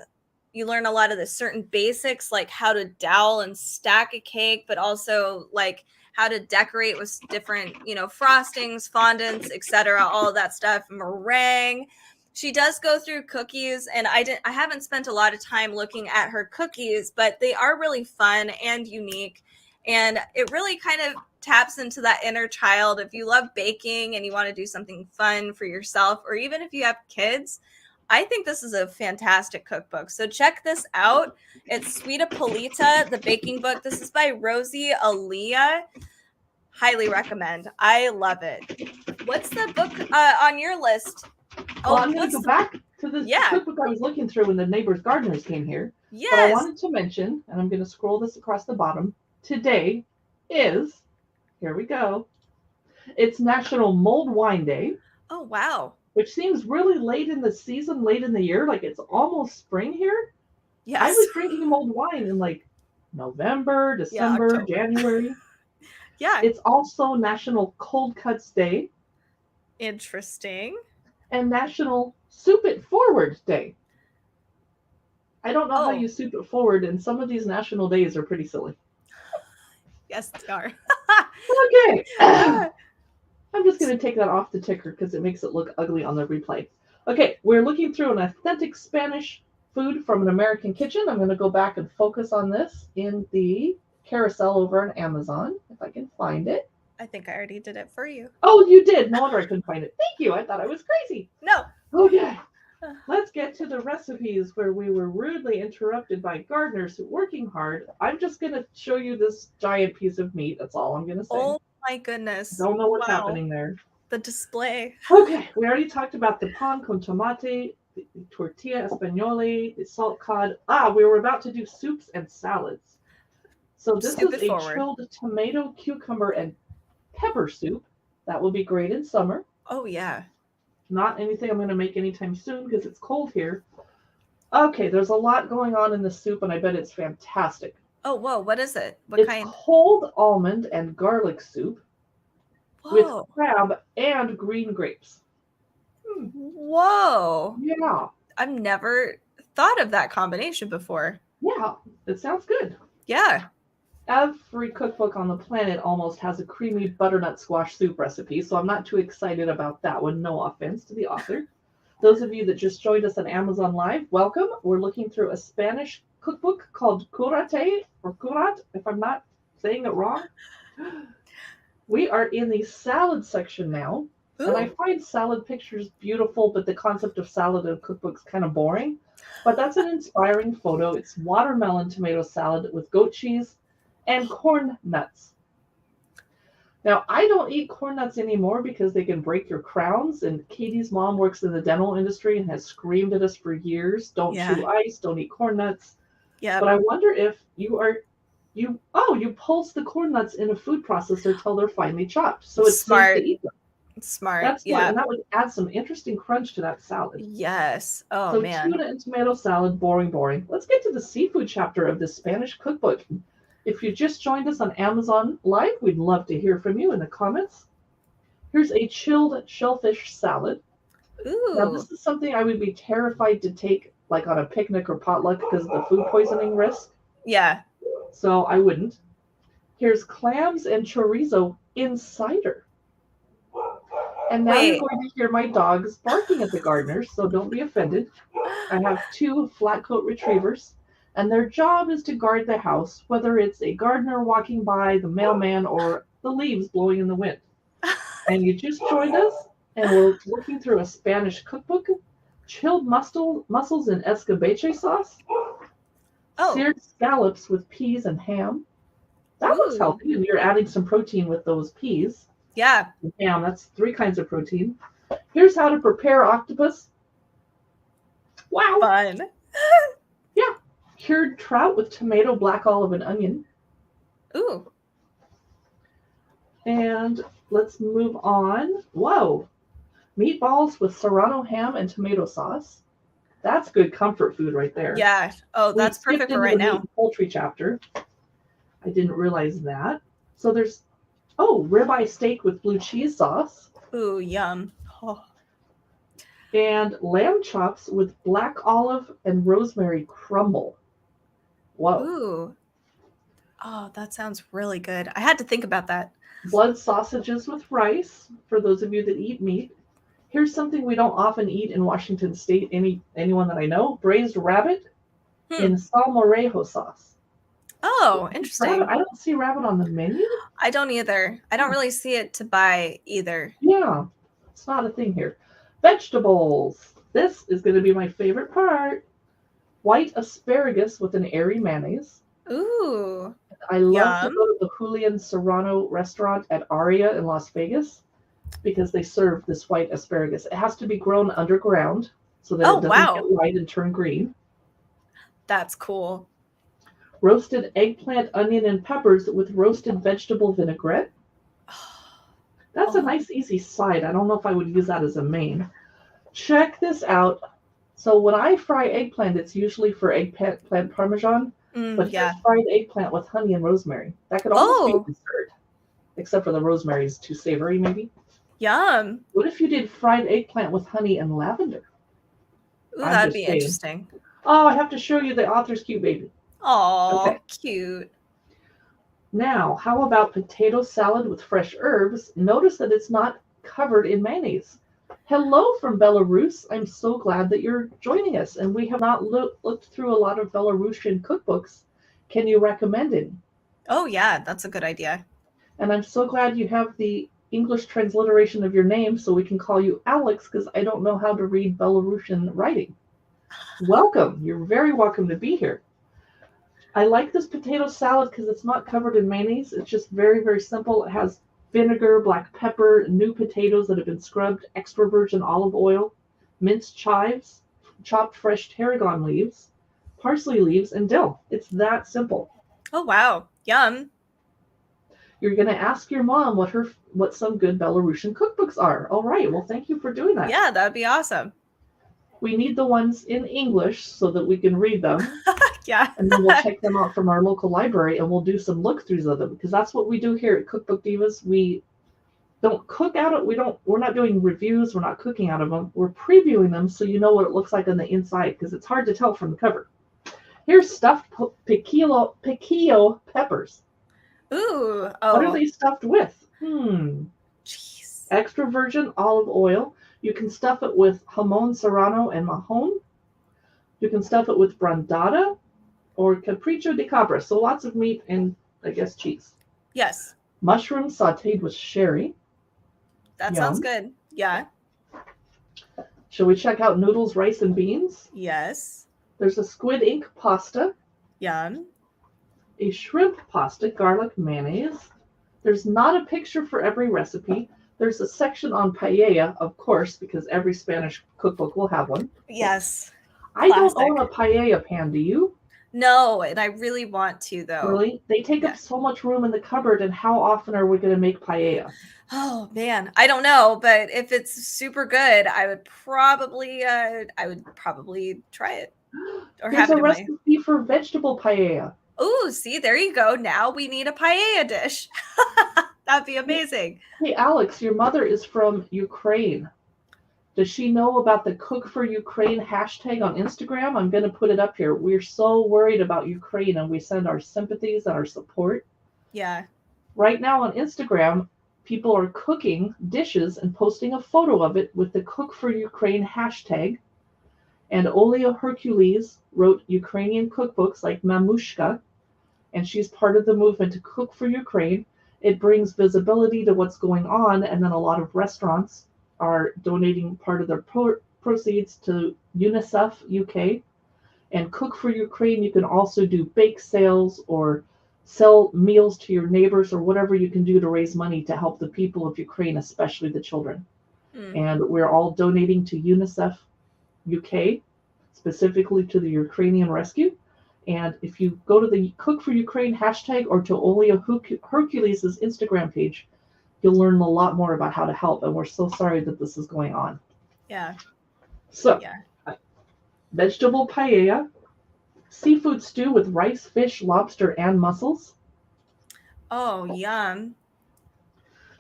a lot of the certain basics, like how to dowel and stack a cake, but also like how to decorate with different, frostings, fondants, etc., all of that stuff, meringue. She does go through cookies, and I haven't spent a lot of time looking at her cookies, but they are really fun and unique. And it really kind of taps into that inner child. If you love baking and you want to do something fun for yourself, or even if you have kids, I think this is a fantastic cookbook. So check this out. It's Sweetapalita, the baking book. This is by Rosie Aaliyah. Highly recommend. I love it. What's the book on your list? Well, I'm going to go back to this cookbook I was looking through when the neighbors' gardeners came here. Yes. But I wanted to mention, and I'm going to scroll this across the bottom, today is, here we go, it's National Mulled Wine Day. Oh, wow. Which seems really late in the season, late in the year, like it's almost spring here. Yes. I was drinking mulled wine in like November, December, January. Yeah. It's also National Cold Cuts Day. Interesting. And National Soup It Forward Day. I don't know how you soup it forward, and some of these national days are pretty silly. Yes, they are. Okay. I'm just going to take that off the ticker because it makes it look ugly on the replay. Okay, we're looking through an authentic Spanish food from an American kitchen. I'm going to go back and focus on this in the carousel over on Amazon, if I can find it. I think I already did it for you. Oh, you did? No wonder I couldn't find it. Thank you. I thought I was crazy. No. Okay. Let's get to the recipes where we were rudely interrupted by gardeners working hard. I'm just going to show you this giant piece of meat. That's all I'm going to say. Oh my goodness. Don't know what's happening there. The display. Okay, we already talked about the pan con tomate, the tortilla espanola, the salt cod. We were about to do soups and salads. So this Soup is it a forward. chilled tomato, cucumber, and pepper soup. That will be great in summer. Oh, yeah. Not anything I'm going to make anytime soon because it's cold here. Okay, there's a lot going on in the soup, and I bet it's fantastic. Oh, whoa. What is it? What It's kind? cold almond and garlic soup with Whoa. crab and green grapes. Whoa. Yeah. I've never thought of that combination before. Yeah, it sounds good. Yeah. Every cookbook on the planet almost has a creamy butternut squash soup recipe, so I'm not too excited about that one. No offense to the author. Those of you that just joined us on Amazon Live, welcome. We're looking through a Spanish cookbook called Curate, or Curat, if I'm not saying it wrong. We are in the salad section now, and I find salad pictures beautiful, but the concept of salad in cookbooks kind of boring. But that's an inspiring photo. It's watermelon tomato salad with goat cheese and corn nuts. Now, I don't eat corn nuts anymore because they can break your crowns, and Katie's mom works in the dental industry and has screamed at us for years, don't chew ice, don't eat corn nuts. Yeah. But I wonder if you pulse the corn nuts in a food processor till they're finely chopped. So it's smart. safe to eat them. Smart. That's yeah. And that would add some interesting crunch to that salad. Yes. Oh, so man. Tuna and tomato salad, boring. Let's get to the seafood chapter of this Spanish cookbook. If you just joined us on Amazon Live, we'd love to hear from you in the comments. Here's a chilled shellfish salad. Ooh. Now, this is something I would be terrified to take like on a picnic or potluck because of the food poisoning risk. Yeah. So I wouldn't. Here's clams and chorizo in cider. And now you're going to hear my dogs barking at the gardeners, so don't be offended. I have 2 flat coat retrievers, and their job is to guard the house, whether it's a gardener walking by, the mailman, or the leaves blowing in the wind. And you just joined us, and we're looking through a Spanish cookbook, chilled mussels in escabeche sauce, seared scallops with peas and ham. That looks healthy, and you're adding some protein with those peas. Yeah. Ham, that's 3 kinds of protein. Here's how to prepare octopus. Wow. Fun. Yeah. Cured trout with tomato, black olive, and onion. Ooh. And let's move on. Whoa. Meatballs with Serrano ham and tomato sauce. That's good comfort food right there. Yeah. Oh, that's perfect for right now. Poultry chapter. I didn't realize that. So there's, ribeye steak with blue cheese sauce. Ooh, yum. Oh. And lamb chops with black olive and rosemary crumble. Whoa. Ooh. Oh, that sounds really good. I had to think about that. Blood sausages with rice, for those of you that eat meat. Here's something we don't often eat in Washington State, anyone that I know. Braised rabbit in salmorejo sauce. Oh, interesting. Rabbit, I don't see rabbit on the menu. I don't either. I don't really see it to buy either. Yeah, it's not a thing here. Vegetables. This is going to be my favorite part. White asparagus with an airy mayonnaise. Ooh. I love to go to the Julian Serrano restaurant at Aria in Las Vegas because they serve this white asparagus. It has to be grown underground so that it doesn't get white and turn green. That's cool. Roasted eggplant, onion, and peppers with roasted vegetable vinaigrette. That's a nice, easy side. I don't know if I would use that as a main. Check this out. So when I fry eggplant, it's usually for eggplant parmesan. But here's fried eggplant with honey and rosemary. That could almost be dessert. Except for the rosemary is too savory, maybe. Yum. What if you did fried eggplant with honey and lavender? Ooh, that'd be interesting. Oh, I have to show you the author's cute baby. Oh, cute. Now, how about potato salad with fresh herbs? Notice that it's not covered in mayonnaise. Hello from Belarus. I'm so glad that you're joining us. And we have not looked through a lot of Belarusian cookbooks. Can you recommend any? Oh, yeah, that's a good idea. And I'm so glad you have the English transliteration of your name so we can call you Alex because I don't know how to read Belarusian writing. Welcome. You're very welcome to be here. I like this potato salad because it's not covered in mayonnaise. It's just very, very simple. It has vinegar, black pepper, new potatoes that have been scrubbed, extra virgin olive oil, minced chives, chopped fresh tarragon leaves, parsley leaves, and dill. It's that simple. Oh, wow. Yum. You're going to ask your mom what some good Belarusian cookbooks are. All right. Well, thank you for doing that. Yeah, that would be awesome. We need the ones in English so that we can read them. Yeah. And then we'll check them out from our local library and we'll do some look-throughs of them because that's what we do here at Cookbook Divas. We don't cook out of we're not doing reviews, we're not cooking out of them. We're previewing them so you know what it looks like on the inside because it's hard to tell from the cover. Here's stuffed piquillo peppers. Ooh. Oh. What are they stuffed with? Jeez. Extra virgin olive oil. You can stuff it with jamon serrano and mahon. You can stuff it with brandada or capricho de cabra. So lots of meat and, I guess, cheese. Yes. Mushrooms sautéed with sherry. That sounds good. Yeah. Shall we check out noodles, rice, and beans? Yes. There's a squid ink pasta. Yum. A shrimp pasta, garlic mayonnaise. There's not a picture for every recipe. There's a section on paella, of course, because every Spanish cookbook will have one. Yes. I don't own a paella pan, do you? No, and I really want to, though. Really? They take up so much room in the cupboard, and how often are we going to make paella? Oh, man. I don't know, but if it's super good, I would probably try it. Or There's have it a in recipe for vegetable paella. Oh, see, there you go. Now we need a paella dish. That'd be amazing. Hey, Alex, your mother is from Ukraine. Does she know about the Cook for Ukraine hashtag on Instagram? I'm going to put it up here. We're so worried about Ukraine, and we send our sympathies and our support. Yeah. Right now on Instagram, people are cooking dishes and posting a photo of it with the Cook for Ukraine hashtag. And Olia Hercules wrote Ukrainian cookbooks like Mamushka, and she's part of the movement to Cook for Ukraine. It brings visibility to what's going on, and then a lot of restaurants are donating part of their proceeds to UNICEF UK. And Cook for Ukraine, you can also do bake sales or sell meals to your neighbors or whatever you can do to raise money to help the people of Ukraine, especially the children. And we're all donating to UNICEF UK, specifically to the Ukrainian rescue. And if you go to the Cook for Ukraine hashtag or to Olia Hercules' Instagram page, you'll learn a lot more about how to help. And we're so sorry that this is going on. Yeah. So, vegetable paella, seafood stew with rice, fish, lobster, and mussels. Oh, yum.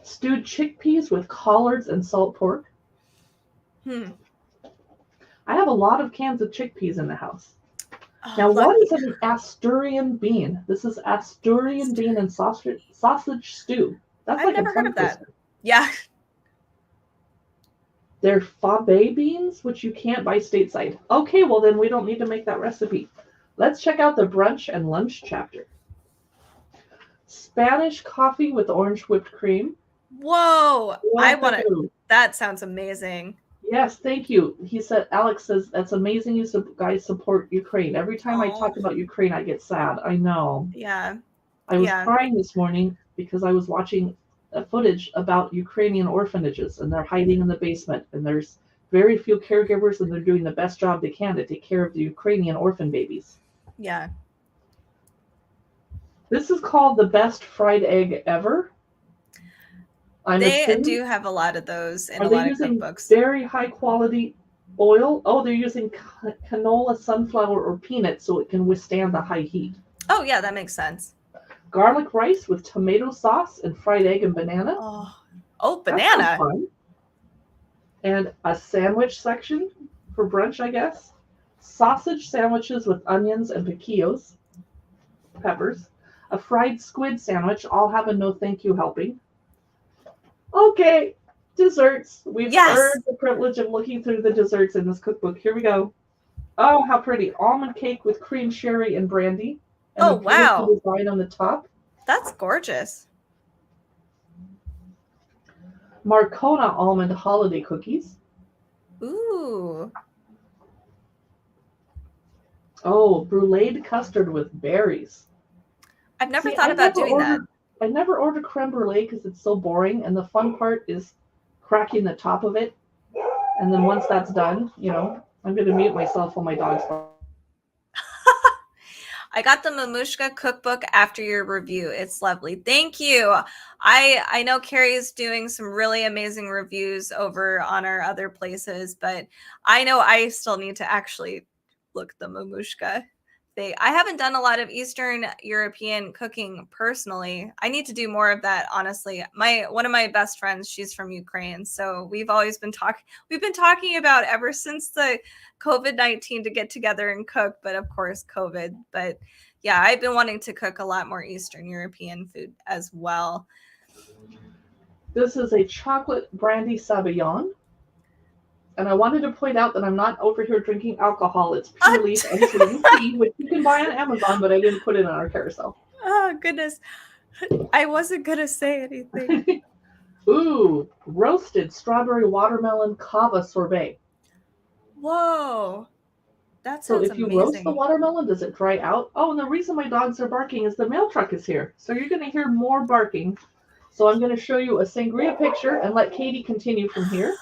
Stewed chickpeas with collards and salt pork. I have a lot of cans of chickpeas in the house. Oh, now, what is an Asturian bean? This is Asturian bean and sausage stew. That's I've never heard of that. Yeah. They're fave beans, which you can't buy stateside. Okay, well then we don't need to make that recipe. Let's check out the brunch and lunch chapter. Spanish coffee with orange whipped cream. Whoa, I want to. That sounds amazing. Yes, thank you. He said, Alex says, that's amazing you guys support Ukraine. Every time I talk about Ukraine, I get sad. I know. Yeah. I was crying this morning because I was watching footage about Ukrainian orphanages, and they're hiding in the basement, and there's very few caregivers, and they're doing the best job they can to take care of the Ukrainian orphan babies. Yeah. This is called the best fried egg ever. They do have a lot of those in a lot of cookbooks. Very high quality oil. Oh, they're using canola, sunflower, or peanut so it can withstand the high heat. Oh, yeah, that makes sense. Garlic rice with tomato sauce and fried egg and banana. Oh, banana. Fun. And a sandwich section for brunch, I guess. Sausage sandwiches with onions and piquillos, peppers. A fried squid sandwich. I'll have a no thank you helping. Okay, desserts. We've earned the privilege of looking through the desserts in this cookbook. Here we go. Oh, how pretty. Almond cake with cream sherry and brandy. And oh, wow. Design on the top. That's gorgeous. Marcona almond holiday cookies. Ooh. Oh, bruleed custard with berries. I've never thought about doing that. I never order creme brulee because it's so boring, and the fun part is cracking the top of it. And then once that's done, I'm going to mute myself while my dog's barking. I got the Mamushka cookbook after your review. It's lovely. Thank you. I know Carrie's doing some really amazing reviews over on our other places, but I know I still need to actually look at the Mamushka. I haven't done a lot of Eastern European cooking personally. I need to do more of that, honestly. One of my best friends, she's from Ukraine, so we've been talking about ever since the COVID-19 to get together and cook, but of course COVID. But yeah, I've been wanting to cook a lot more Eastern European food as well. This is a chocolate brandy sauvignon. And I wanted to point out that I'm not over here drinking alcohol. It's Pure Leaf Unsweetened tea, which you can buy on Amazon, but I didn't put it on our carousel. Oh, goodness. I wasn't going to say anything. Ooh, roasted strawberry watermelon Cava sorbet. Whoa. That sounds So if you amazing. roast the watermelon, does it dry out? Oh, and the reason my dogs are barking is the mail truck is here. So you're going to hear more barking. So I'm going to show you a sangria picture and let Katie continue from here.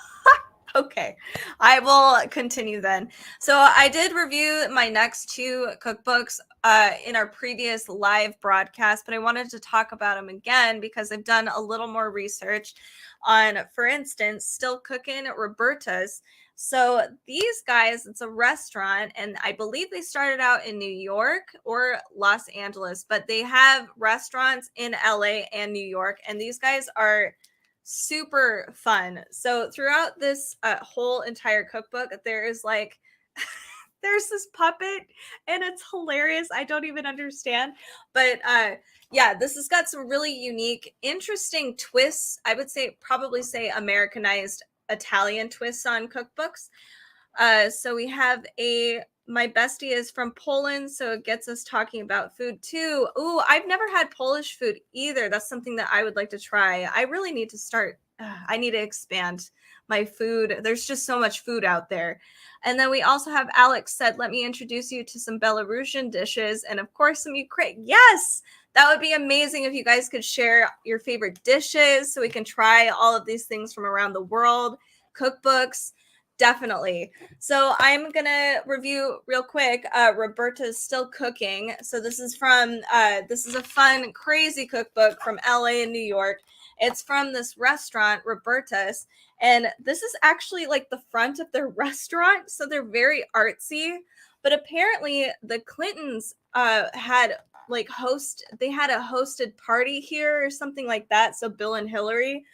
Okay, I will continue then. So I did review my next two cookbooks in our previous live broadcast, but I wanted to talk about them again because I've done a little more research on, for instance, Still Cooking Roberta's. So these guys, it's a restaurant, and I believe they started out in New York or Los Angeles, but they have restaurants in LA and New York, and these guys are super fun. So throughout this whole entire cookbook, there is like there's this puppet and it's hilarious. I don't even understand, but yeah, this has got some really unique, interesting twists. I would probably say Americanized Italian twists on cookbooks. So we have my bestie is from Poland, so it gets us talking about food too. Ooh, I've never had Polish food either. That's something that I would like to try. I really need to start. I need to expand my food. There's just so much food out there. And then we also have Alex said, let me introduce you to some Belarusian dishes and of course some Ukraine. Yes, that would be amazing if you guys could share your favorite dishes so we can try all of these things from around the world, cookbooks. Definitely. So I'm going to review real quick. Roberta's Still Cooking. So this is a fun, crazy cookbook from LA and New York. It's from this restaurant, Roberta's. And this is actually like the front of their restaurant. So they're very artsy. But apparently the Clintons had a hosted party here or something like that. So Bill and Hillary,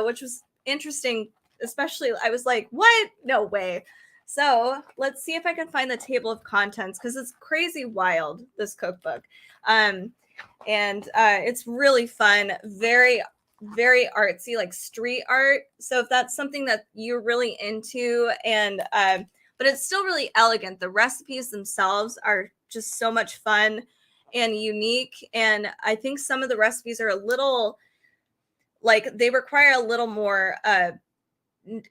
which was interesting. Especially, I was like, what? No way. So let's see if I can find the table of contents because it's crazy wild, this cookbook. And it's really fun, very, very artsy, like street art. So if that's something that you're really into, but it's still really elegant. The recipes themselves are just so much fun and unique. And I think some of the recipes are a little, like, they require a little more,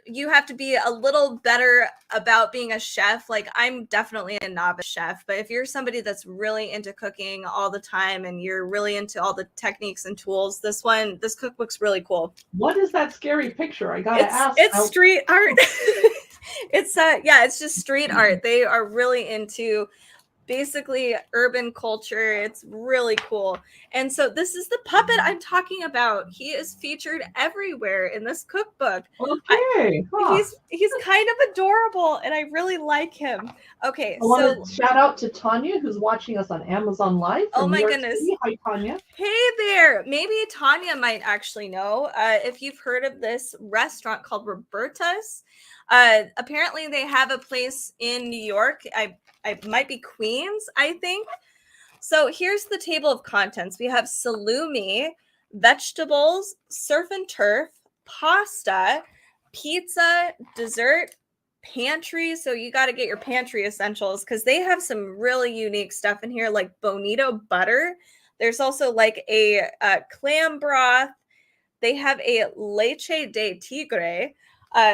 you have to be a little better about being a chef. Like I'm definitely a novice chef, but if you're somebody that's really into cooking all the time and you're really into all the techniques and tools, this cookbook's really cool. What is that scary picture? I gotta ask. It's street art. It's just street art. They are really into basically urban culture. It's really cool. And so this is the puppet I'm talking about. He is featured everywhere in this cookbook. Okay. He's kind of adorable and I really like him. Okay. I want to shout out to Tanya who's watching us on Amazon Live. Oh my goodness. Hi, Tanya. Hey there. Maybe Tanya might actually know if you've heard of this restaurant called Roberta's. Apparently they have a place in New York. I might be Queens, I think. So here's the table of contents. We have salumi, vegetables, surf and turf, pasta, pizza, dessert, pantry. So you got to get your pantry essentials because they have some really unique stuff in here, like bonito butter. There's also like a clam broth. They have a leche de tigre.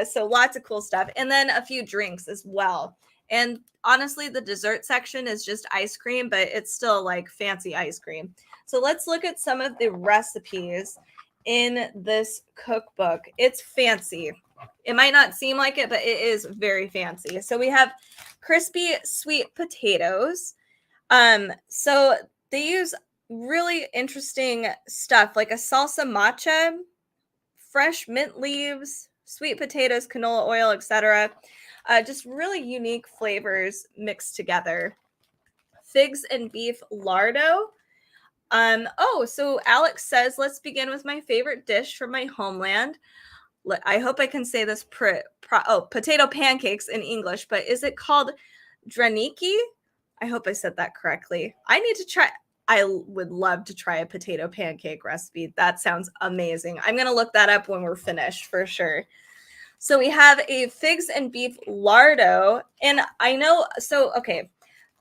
So lots of cool stuff. And then a few drinks as well. And honestly, the dessert section is just ice cream, but it's still like fancy ice cream. So let's look at some of the recipes in this cookbook. It's fancy. It might not seem like it, but it is very fancy. So we have crispy sweet potatoes. So they use really interesting stuff like a salsa matcha, fresh mint leaves, sweet potatoes, canola oil, etc. Just really unique flavors mixed together. Figs and beef lardo. So Alex says, let's begin with my favorite dish from my homeland. I hope I can say this potato pancakes in English, but is it called draniki? I hope I said that correctly. I need to try. I would love to try a potato pancake recipe. That sounds amazing. I'm going to look that up when we're finished for sure. So we have a figs and beef lardo. And I know, okay,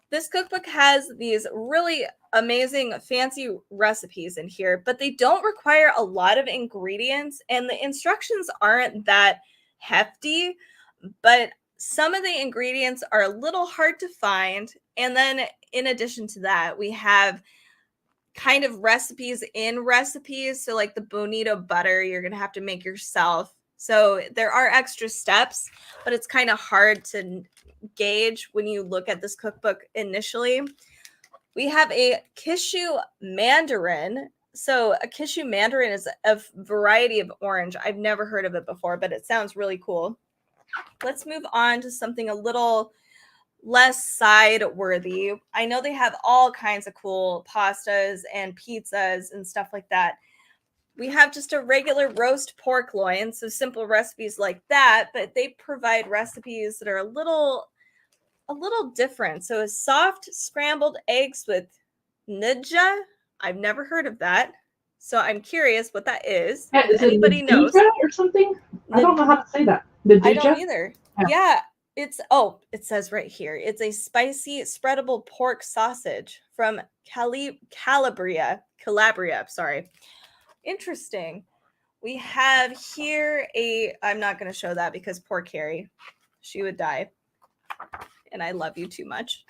this cookbook has these really amazing fancy recipes in here, but they don't require a lot of ingredients and the instructions aren't that hefty, but some of the ingredients are a little hard to find. And then in addition to that, we have kind of recipes in recipes. So like the bonito butter, you're going to have to make yourself. So there are extra steps, but it's kind of hard to gauge when you look at this cookbook initially. We have a Kishu mandarin. So a Kishu mandarin is a variety of orange. I've never heard of it before, but it sounds really cool. Let's move on to something a little less side worthy. I know they have all kinds of cool pastas and pizzas and stuff like that. We have just a regular roast pork loin, so simple recipes like that, but they provide recipes that are a little different. So a soft scrambled eggs with nija. I've never heard of that. So I'm curious what that is. Yeah, is anybody it knows or something? I don't know how to say that. I don't either. Yeah. It says right here. It's a spicy spreadable pork sausage from Calabria, sorry. Interesting. We have here I'm not going to show that because poor Carrie, she would die. And I love you too much.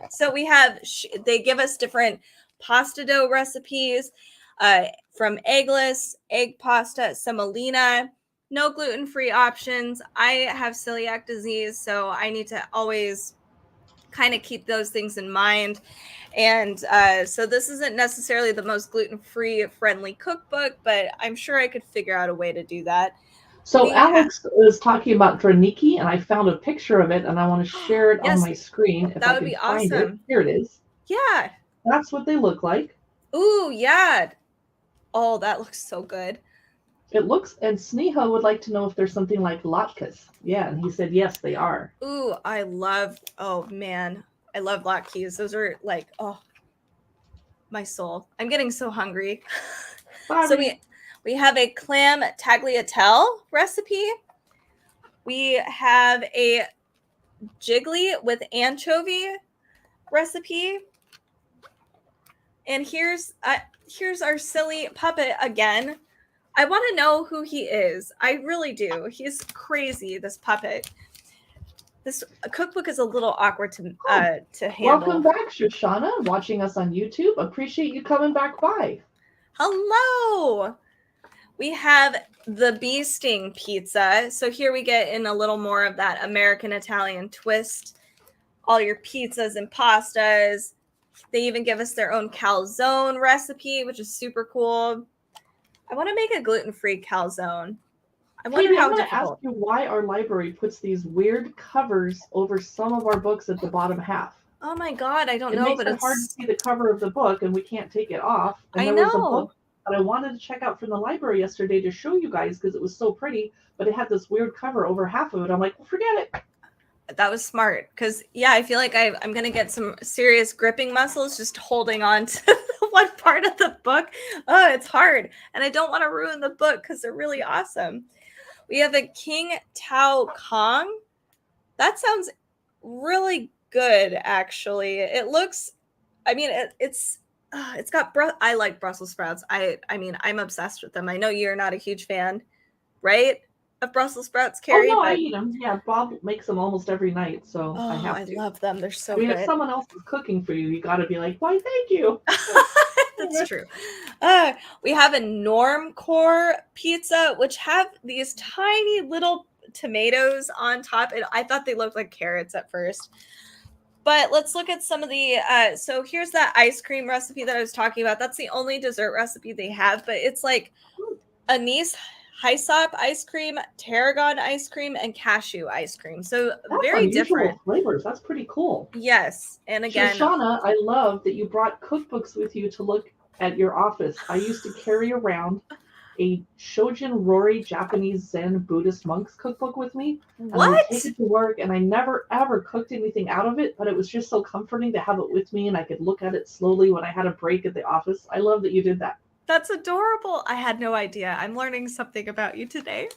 So we have, they give us different pasta dough recipes from eggless, egg pasta, semolina, no gluten-free options. I have celiac disease, so I need to always kind of keep those things in mind. And so this isn't necessarily the most gluten-free friendly cookbook, but I'm sure I could figure out a way to do that. So Alex was talking about draniki, and I found a picture of it, and I want to share it on my screen. If that I would can be find awesome. it. Here it is. Yeah. That's what they look like. Ooh, yeah. Oh, that looks so good. It looks, and Sneha would like to know if there's something like latkes. Yeah, and he said, yes, they are. Ooh, oh man, I love latkes. Those are like, oh, my soul. I'm getting so hungry. So we have a clam tagliatelle recipe. We have a jiggly with anchovy recipe. And here's our silly puppet again. I want to know who he is. I really do. He's crazy, this puppet. This cookbook is a little awkward to handle. Welcome back, Shoshana, watching us on YouTube. Appreciate you coming back by. Hello. We have the bee sting pizza. So here we get in a little more of that American Italian twist. All your pizzas and pastas. They even give us their own calzone recipe, which is super cool. I want to make a gluten-free calzone. I wonder how difficult. I'm going to ask you why our library puts these weird covers over some of our books at the bottom half. Oh my God, I don't know, but it's hard to see the cover of the book, and we can't take it off. And there was a book that I wanted to check out from the library yesterday to show you guys because it was so pretty, but it had this weird cover over half of it. I'm like, well, forget it. That was smart because, yeah, I feel like I'm going to get some serious gripping muscles just holding on to one part of the book. Oh, it's hard. And I don't want to ruin the book because they're really awesome. We have a King Tao Kong. That sounds really good, actually. It looks, I mean, it's got, I like Brussels sprouts. I mean, I'm obsessed with them. I know you're not a huge fan, right? of Brussels sprouts, Oh Carrie. no, I But eat them. Yeah, Bob makes them almost every night, so I oh, have I to. love them. They're so I mean, if good. someone else is cooking for you, you got to be like, why, thank you. That's true. We have a normcore pizza, which have these tiny little tomatoes on top. And I thought they looked like carrots at first. But let's look at some of the, so here's that ice cream recipe that I was talking about. That's the only dessert recipe they have, but it's like anise hyssop ice cream, tarragon ice cream, and cashew ice cream. So That's very unusual different. flavors. That's pretty cool. Yes. And again, Shoshana, I love that you brought cookbooks with you to look at your office. I used to carry around a Shojin Rory Japanese Zen Buddhist monks cookbook with me. And I would what? take it to work, and I never ever cooked anything out of it, but it was just so comforting to have it with me, and I could look at it slowly when I had a break at the office. I love that you did that. That's adorable. I had no idea. I'm learning something about you today.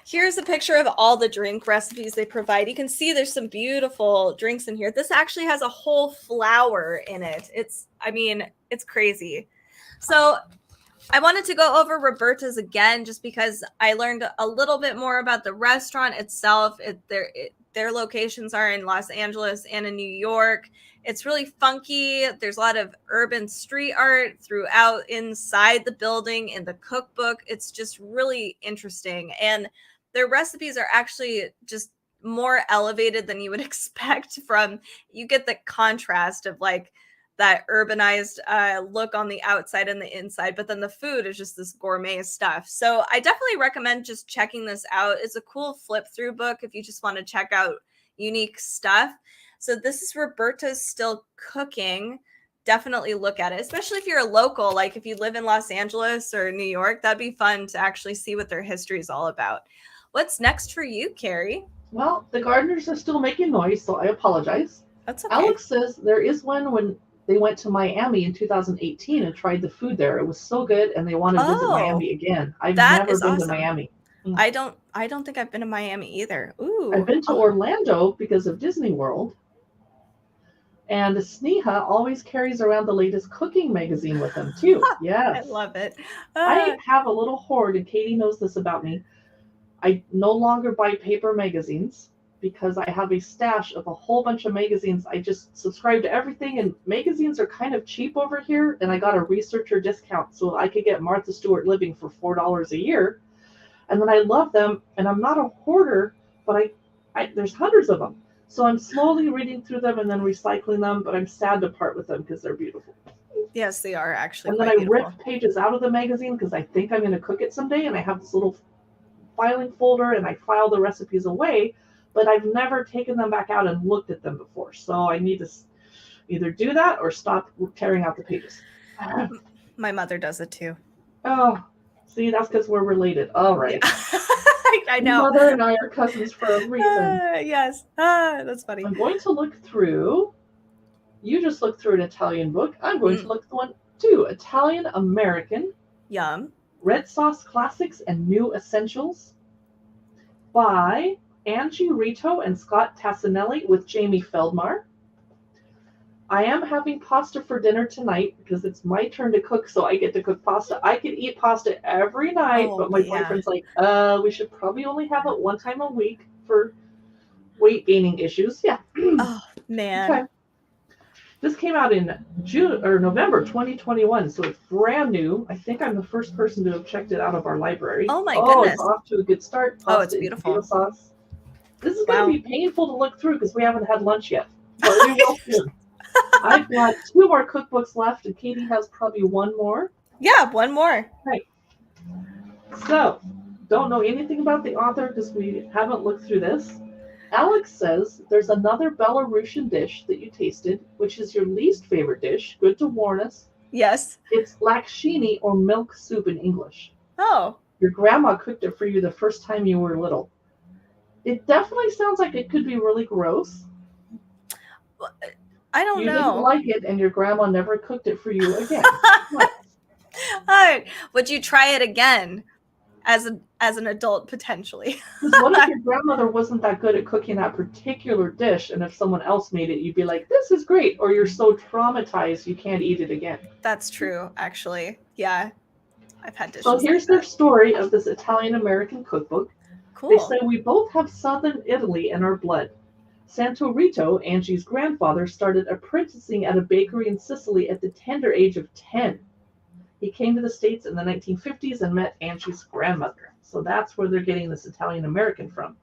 Here's a picture of all the drink recipes they provide. You can see there's some beautiful drinks in here. This actually has a whole flower in it. It's crazy. So I wanted to go over Roberta's again, just because I learned a little bit more about the restaurant itself. Their locations are in Los Angeles and in New York. It's really funky. There's a lot of urban street art throughout inside the building in the cookbook. It's just really interesting. And their recipes are actually just more elevated than you would expect from, you get the contrast of like that urbanized look on the outside and the inside, but then the food is just this gourmet stuff. So I definitely recommend just checking this out. It's a cool flip through book if you just want to check out unique stuff. So this is Roberta's Still Cooking. Definitely look at it, especially if you're a local, like if you live in Los Angeles or New York, that'd be fun to actually see what their history is all about. What's next for you, Carrie? Well, the gardeners are still making noise, so I apologize. That's okay. Alex says there is one when they went to Miami in 2018 and tried the food there. It was so good, and they want to visit Miami again. I've never been to Miami. I don't think I've been to Miami either. Ooh. I've been to Orlando because of Disney World. And Sneha always carries around the latest cooking magazine with them too. Yes. I love it. I have a little hoard, and Katie knows this about me. I no longer buy paper magazines because I have a stash of a whole bunch of magazines. I just subscribe to everything, and magazines are kind of cheap over here, and I got a researcher discount so I could get Martha Stewart Living for $4 a year. And then I love them, and I'm not a hoarder, but there's hundreds of them. So I'm slowly reading through them and then recycling them, but I'm sad to part with them because they're beautiful. Yes, they are actually. And then I rip pages out of the magazine because I think I'm going to cook it someday, and I have this little filing folder, and I file the recipes away, but I've never taken them back out and looked at them before. So I need to either do that or stop tearing out the pages. My mother does it too. Oh, see, that's because we're related. All right. Yeah. I know. Mother and I are cousins for a reason. Yes. That's funny. I'm going to look through. You just looked through an Italian book. I'm going to look through one too. Italian American. Yum. Red Sauce Classics and New Essentials by Angie Rito and Scott Tassinelli with Jamie Feldmar. I am having pasta for dinner tonight because it's my turn to cook, so I get to cook pasta. I could eat pasta every night, but my boyfriend's like, we should probably only have it one time a week for weight gaining issues. Yeah. Oh, man. Okay. This came out in November 2021, so it's brand new. I think I'm the first person to have checked it out of our library. Oh my goodness. It's off to a good start. Pasta it's beautiful. Sauce. This is going to be painful to look through because we haven't had lunch yet. But we will soon. I've got 2 more cookbooks left, and Katie has probably 1 more. Yeah, 1 more. Right. So, don't know anything about the author because we haven't looked through this. Alex says there's another Belarusian dish that you tasted, which is your least favorite dish. Good to warn us. Yes. It's lakshini, or milk soup in English. Oh. Your grandma cooked it for you the first time you were little. It definitely sounds like it could be really gross. I don't know. You didn't like it, and your grandma never cooked it for you again. Would you try it again as an adult potentially? What if your grandmother wasn't that good at cooking that particular dish, and if someone else made it, you'd be like, this is great, or you're so traumatized you can't eat it again. That's true, actually. Yeah. I've had dishes So here's like their that. story of this Italian-American cookbook. They Cool. say, we both have southern Italy in our blood. Santorito, Angie's grandfather, started apprenticing at a bakery in Sicily at the tender age of 10. He came to the States in the 1950s and met Angie's grandmother. So that's where they're getting this Italian-American from.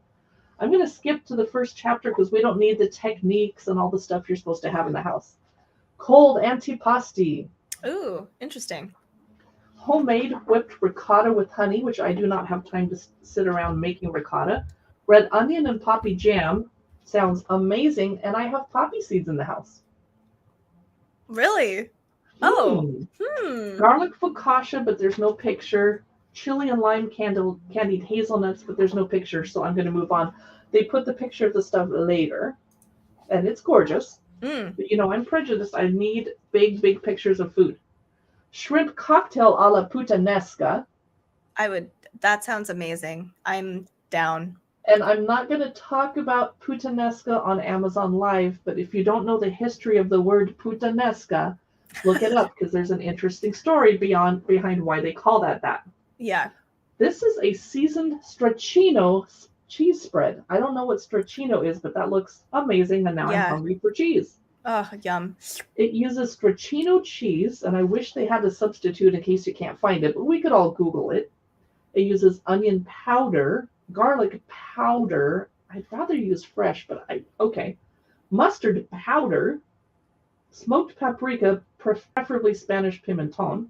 I'm going to skip to the first chapter because we don't need the techniques and all the stuff you're supposed to have in the house. Cold antipasti. Ooh, interesting. Homemade whipped ricotta with honey, which I do not have time to sit around making ricotta. Red onion and poppy jam. Sounds amazing, and I have poppy seeds in the house. Really? Oh. Garlic focaccia, but there's no picture. Chili and lime candied hazelnuts, but there's no picture, so I'm going to move on. They put the picture of the stuff later, and it's gorgeous. But I'm prejudiced. I need big pictures of food. Shrimp cocktail a la puttanesca. That sounds amazing. I'm down. And I'm not going to talk about puttanesca on Amazon Live, but if you don't know the history of the word puttanesca, look it up because there's an interesting story behind why they call that. Yeah. This is a seasoned stracchino cheese spread. I don't know what stracchino is, but that looks amazing, and now I'm hungry for cheese. Oh, yum. It uses stracchino cheese, and I wish they had a substitute in case you can't find it, but we could all Google it. It uses onion powder, garlic powder. I'd rather use fresh, but okay. Mustard powder, smoked paprika, preferably Spanish pimenton,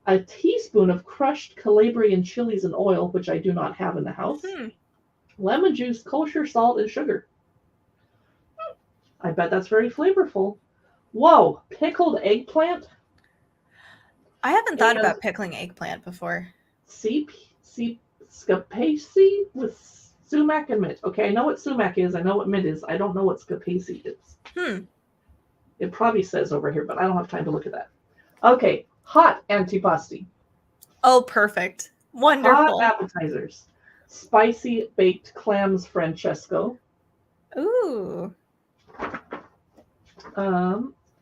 a teaspoon of crushed Calabrian chilies and oil, which I do not have in the house, lemon juice, kosher salt, and sugar. I bet that's very flavorful. Whoa, pickled eggplant? I haven't thought about pickling eggplant before. Scapace with sumac and mint. Okay, I know what sumac is. I know what mint is. I don't know what scapace is. It probably says over here, but I don't have time to look at that. Okay, hot antipasti. Oh, perfect. Wonderful. Hot appetizers. Spicy baked clams Francesco. Ooh.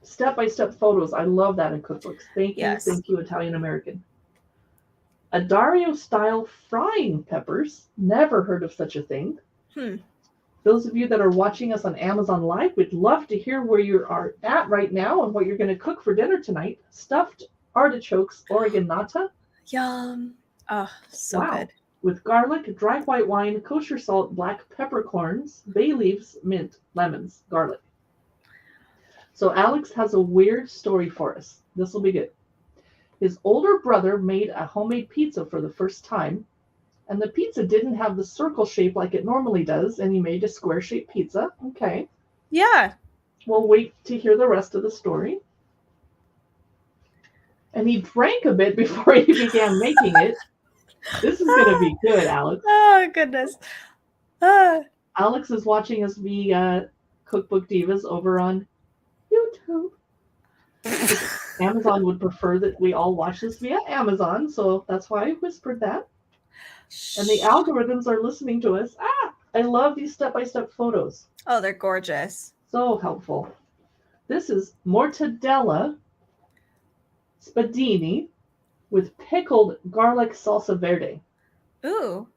Step-by-step photos. I love that in cookbooks. Thank you, Italian American. Adario-style frying peppers. Never heard of such a thing. Those of you that are watching us on Amazon Live, we'd love to hear where you are at right now and what you're going to cook for dinner tonight. Stuffed artichokes oregonata. Yum. Oh, so good. With garlic, dry white wine, kosher salt, black peppercorns, bay leaves, mint, lemons, garlic. So Alex has a weird story for us. This will be good. His older brother made a homemade pizza for the first time, and the pizza didn't have the circle shape like it normally does, and he made a square-shaped pizza. Okay. Yeah. We'll wait to hear the rest of the story. And he drank a bit before he began making it. This is going to be good, Alex. Oh, goodness. Alex is watching us be Cookbook Divas over on YouTube. Amazon would prefer that we all watch this via Amazon, so that's why I whispered that. And the algorithms are listening to us. I love these step-by-step photos. Oh, they're gorgeous. So helpful. This is mortadella spadini with pickled garlic salsa verde. Ooh.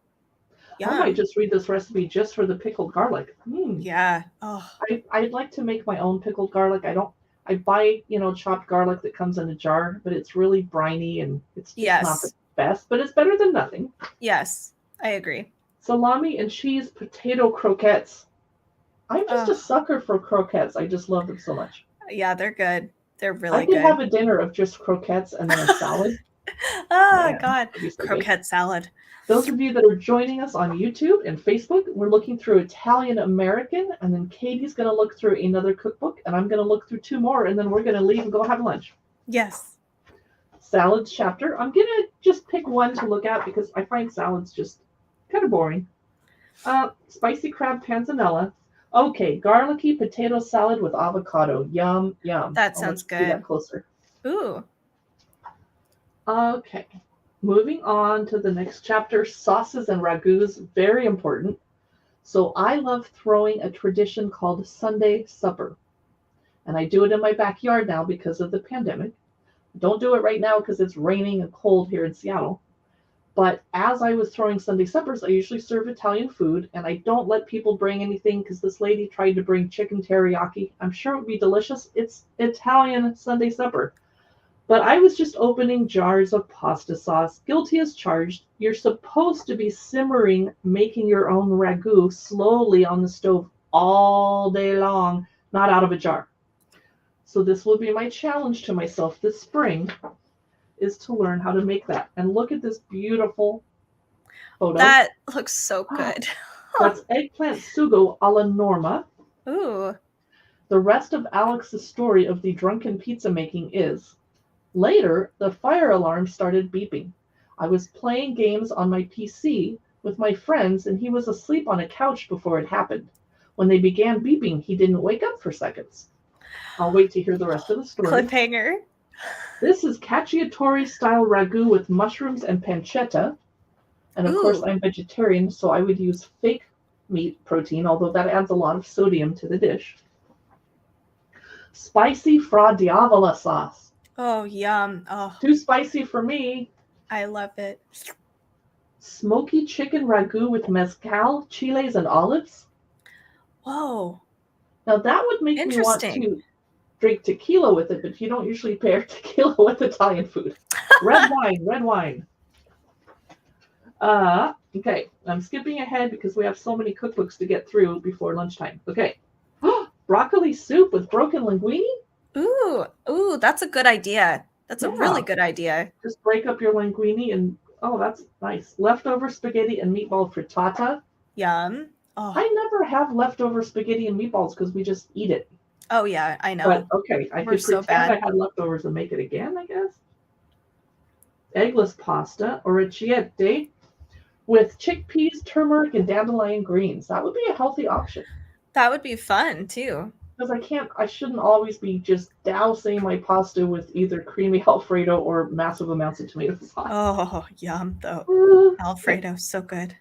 Yum. I might just read this recipe just for the pickled garlic. Yeah. Oh. I'd like to make my own pickled garlic. I buy, chopped garlic that comes in a jar, but it's really briny and it's just not the best, but it's better than nothing. Yes, I agree. Salami and cheese potato croquettes. I'm just a sucker for croquettes. I just love them so much. Yeah, they're good. They're really good. I could good. have a dinner of just croquettes and then a salad. God. Croquette salad. Those of you that are joining us on YouTube and Facebook, we're looking through Italian American, and then Katie's going to look through another cookbook, and I'm going to look through two more, and then we're going to leave and go have lunch. Yes. Salads chapter. I'm going to just pick one to look at because I find salads just kind of boring. Spicy crab panzanella. Okay, garlicky potato salad with avocado. Yum, yum. That sounds good. See that closer. Ooh. Okay. Moving on to the next chapter, sauces and ragouts, very important. So I love throwing a tradition called Sunday supper. And I do it in my backyard now because of the pandemic. Don't do it right now because it's raining and cold here in Seattle. But as I was throwing Sunday suppers, I usually serve Italian food, and I don't let people bring anything because this lady tried to bring chicken teriyaki. I'm sure it would be delicious. It's Italian Sunday supper. But I was just opening jars of pasta sauce. Guilty as charged. You're supposed to be simmering, making your own ragu slowly on the stove all day long, not out of a jar. So this will be my challenge to myself this spring, is to learn how to make that. And look at this beautiful photo. That looks so good. That's eggplant sugo alla norma. Ooh. The rest of Alex's story of the drunken pizza making is, later, the fire alarm started beeping. I was playing games on my PC with my friends, and he was asleep on a couch before it happened. When they began beeping, he didn't wake up for seconds. I'll wait to hear the rest of the story. Cliffhanger. This is cacciatore-style ragu with mushrooms and pancetta. And of course, I'm vegetarian, so I would use fake meat protein, although that adds a lot of sodium to the dish. Spicy fra diavola sauce. Oh, yum. Oh, Too spicy for me. I love it. Smoky chicken ragu with mezcal, chiles, and olives. Whoa. Now that would make me want to drink tequila with it, but you don't usually pair tequila with Italian food. Red wine. Okay, I'm skipping ahead because we have so many cookbooks to get through before lunchtime. Okay. Broccoli soup with broken linguine? Ooh, that's a good idea. That's a really good idea. Just break up your linguine and, oh, that's nice. Leftover spaghetti and meatball frittata. Yum. Oh. I never have leftover spaghetti and meatballs because we just eat it. Oh, yeah, I know. But, okay, I could so pretend bad. I had leftovers and make it again, I guess. Eggless pasta, orecchiette, with chickpeas, turmeric, and dandelion greens. That would be a healthy option. That would be fun, too. Because I shouldn't always be just dousing my pasta with either creamy Alfredo or massive amounts of tomato sauce. Oh, yum, though. Alfredo, so good.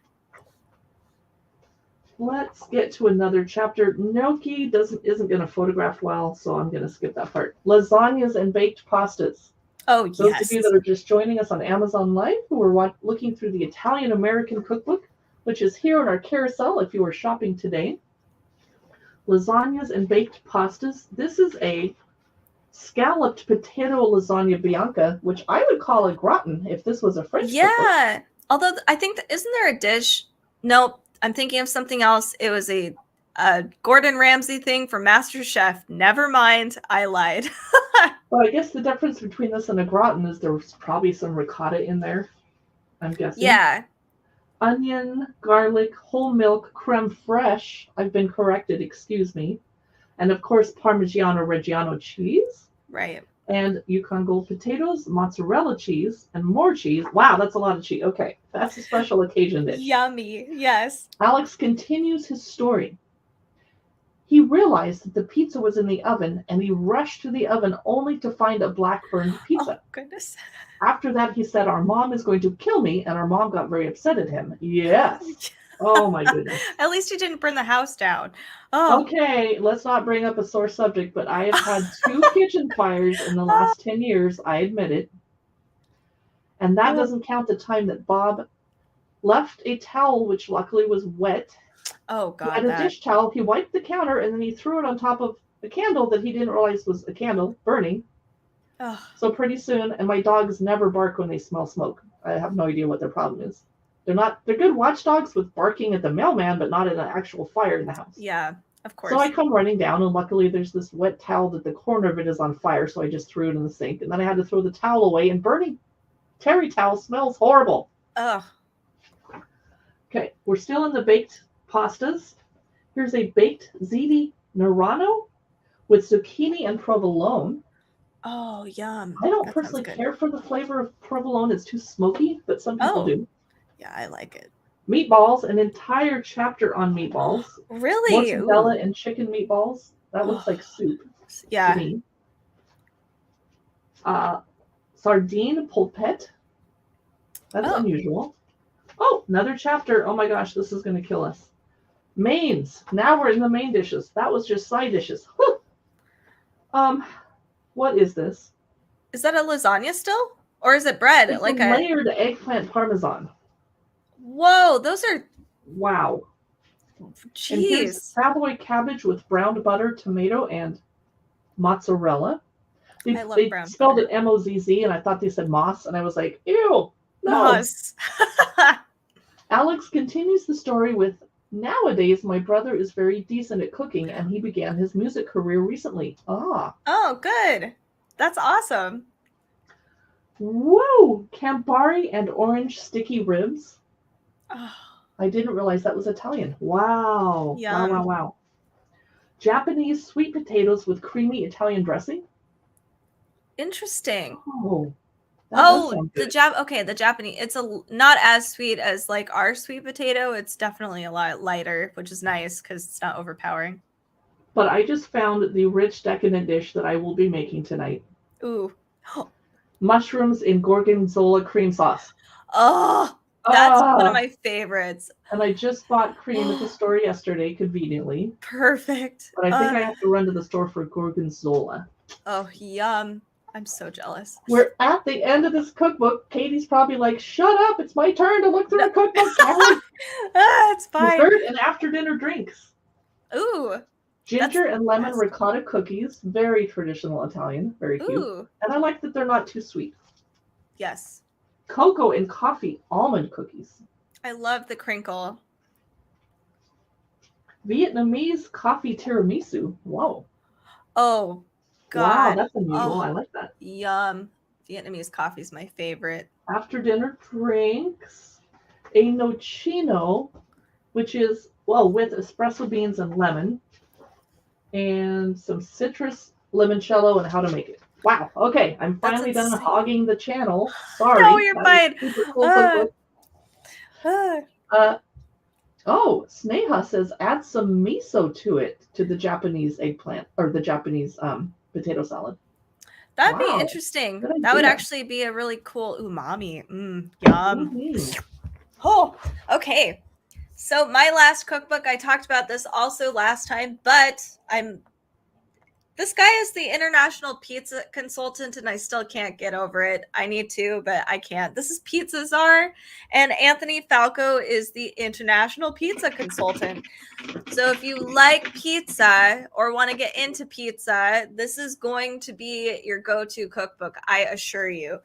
Let's get to another chapter. Gnocchi isn't going to photograph well, so I'm going to skip that part. Lasagnas and baked pastas. Oh, yes. Those of you that are just joining us on Amazon Live, who are looking through the Italian-American cookbook, which is here on our carousel if you are shopping today. Lasagnas and baked pastas. This is a scalloped potato lasagna bianca, which I would call a gratin if this was a French cookbook. Although I think, isn't there a dish? Nope. I'm thinking of something else. It was a Gordon Ramsay thing from MasterChef. Never mind. I lied. Well, I guess the difference between this and a gratin is there's probably some ricotta in there, I'm guessing. Yeah. Onion, garlic, whole milk, creme fraiche. I've been corrected, excuse me. And of course, Parmigiano Reggiano cheese. Right. And Yukon Gold potatoes, mozzarella cheese, and more cheese. Wow, that's a lot of cheese. Okay, that's a special occasion dish. Yummy, yes. Alex continues his story. He realized that the pizza was in the oven, and he rushed to the oven only to find a black burned pizza. Oh, goodness. After that, he said, "Our mom is going to kill me," and our mom got very upset at him. Yes. Oh, my goodness. At least you didn't burn the house down. Oh. Okay, let's not bring up a sore subject, but I have had 2 kitchen fires in the last 10 years, I admit it. And that doesn't count the time that Bob left a towel, which luckily was wet. Oh, God. He had a dish towel. He wiped the counter, and then he threw it on top of a candle that he didn't realize was a candle burning. Oh. So pretty soon, and my dogs never bark when they smell smoke. I have no idea what their problem is. They're good watchdogs with barking at the mailman, but not at an actual fire in the house. Yeah, of course. So I come running down, and luckily there's this wet towel that the corner of it is on fire, so I just threw it in the sink. And then I had to throw the towel away, and burning terry towel smells horrible. Ugh. Okay, we're still in the baked pastas. Here's a baked ziti Serrano with zucchini and provolone. Oh, yum. I don't personally care for the flavor of provolone. It's too smoky, but some people do. Yeah, I like it. Meatballs, an entire chapter on meatballs. Really? Mozzarella and chicken meatballs. That looks like soup. Yeah. To me. Sardine polpette. That's unusual. Oh, another chapter. Oh my gosh, this is going to kill us. Mains. Now we're in the main dishes. That was just side dishes. What is this? Is that a lasagna still? Or is it bread? It's Like a layered eggplant parmesan. Whoa, those are Wow. And here's cheese. Savoy cabbage with browned butter, tomato, and mozzarella. I love They brown spelled butter. it M-O-Z-Z, and I thought they said moss, and I was like, ew, no. Moss. Alex continues the story with, nowadays, my brother is very decent at cooking, and he began his music career recently. Ah. Oh, good. That's awesome. Whoa! Campari and orange sticky ribs. Oh, I didn't realize that was Italian. Wow. yum. Wow. Japanese sweet potatoes with creamy Italian dressing. Interesting. Oh. That does sound good. The Japanese. It's not as sweet as like our sweet potato. It's definitely a lot lighter, which is nice because it's not overpowering. But I just found the rich, decadent dish that I will be making tonight. Ooh. Mushrooms in gorgonzola cream sauce. Oh, that's one of my favorites. And I just bought cream at the store yesterday, conveniently. Perfect. But I think I have to run to the store for gorgonzola. Oh, yum. I'm so jealous. We're at the end of this cookbook. Katie's probably like, shut up, it's my turn to look through the cookbook. It's fine. Dessert and after dinner drinks. Ooh. Ginger and lemon ricotta cookies. Very traditional Italian. Very cute. Ooh. And I like that they're not too sweet. Yes. Cocoa and coffee almond cookies. I love the crinkle. Vietnamese coffee tiramisu. Whoa. Oh, God. Wow, that's unusual. I like that. Yum. Vietnamese coffee is my favorite. After dinner drinks. A nocino, which is, with espresso beans and lemon. And some citrus limoncello and how to make it. Wow. Okay. I'm finally done hogging the channel. Sorry. No, you're fine. Super cool Sneha says add some miso to it, to the Japanese eggplant or the Japanese potato salad. That'd be interesting. That would actually be a really cool umami. Yum. Mm-hmm. Oh, okay. So my last cookbook, I talked about this also last time, but this guy is the international pizza consultant and I still can't get over it. I need to, but I can't. This is Pizza Czar, and Anthony Falco is the international pizza consultant. So if you like pizza or want to get into pizza, this is going to be your go-to cookbook, I assure you.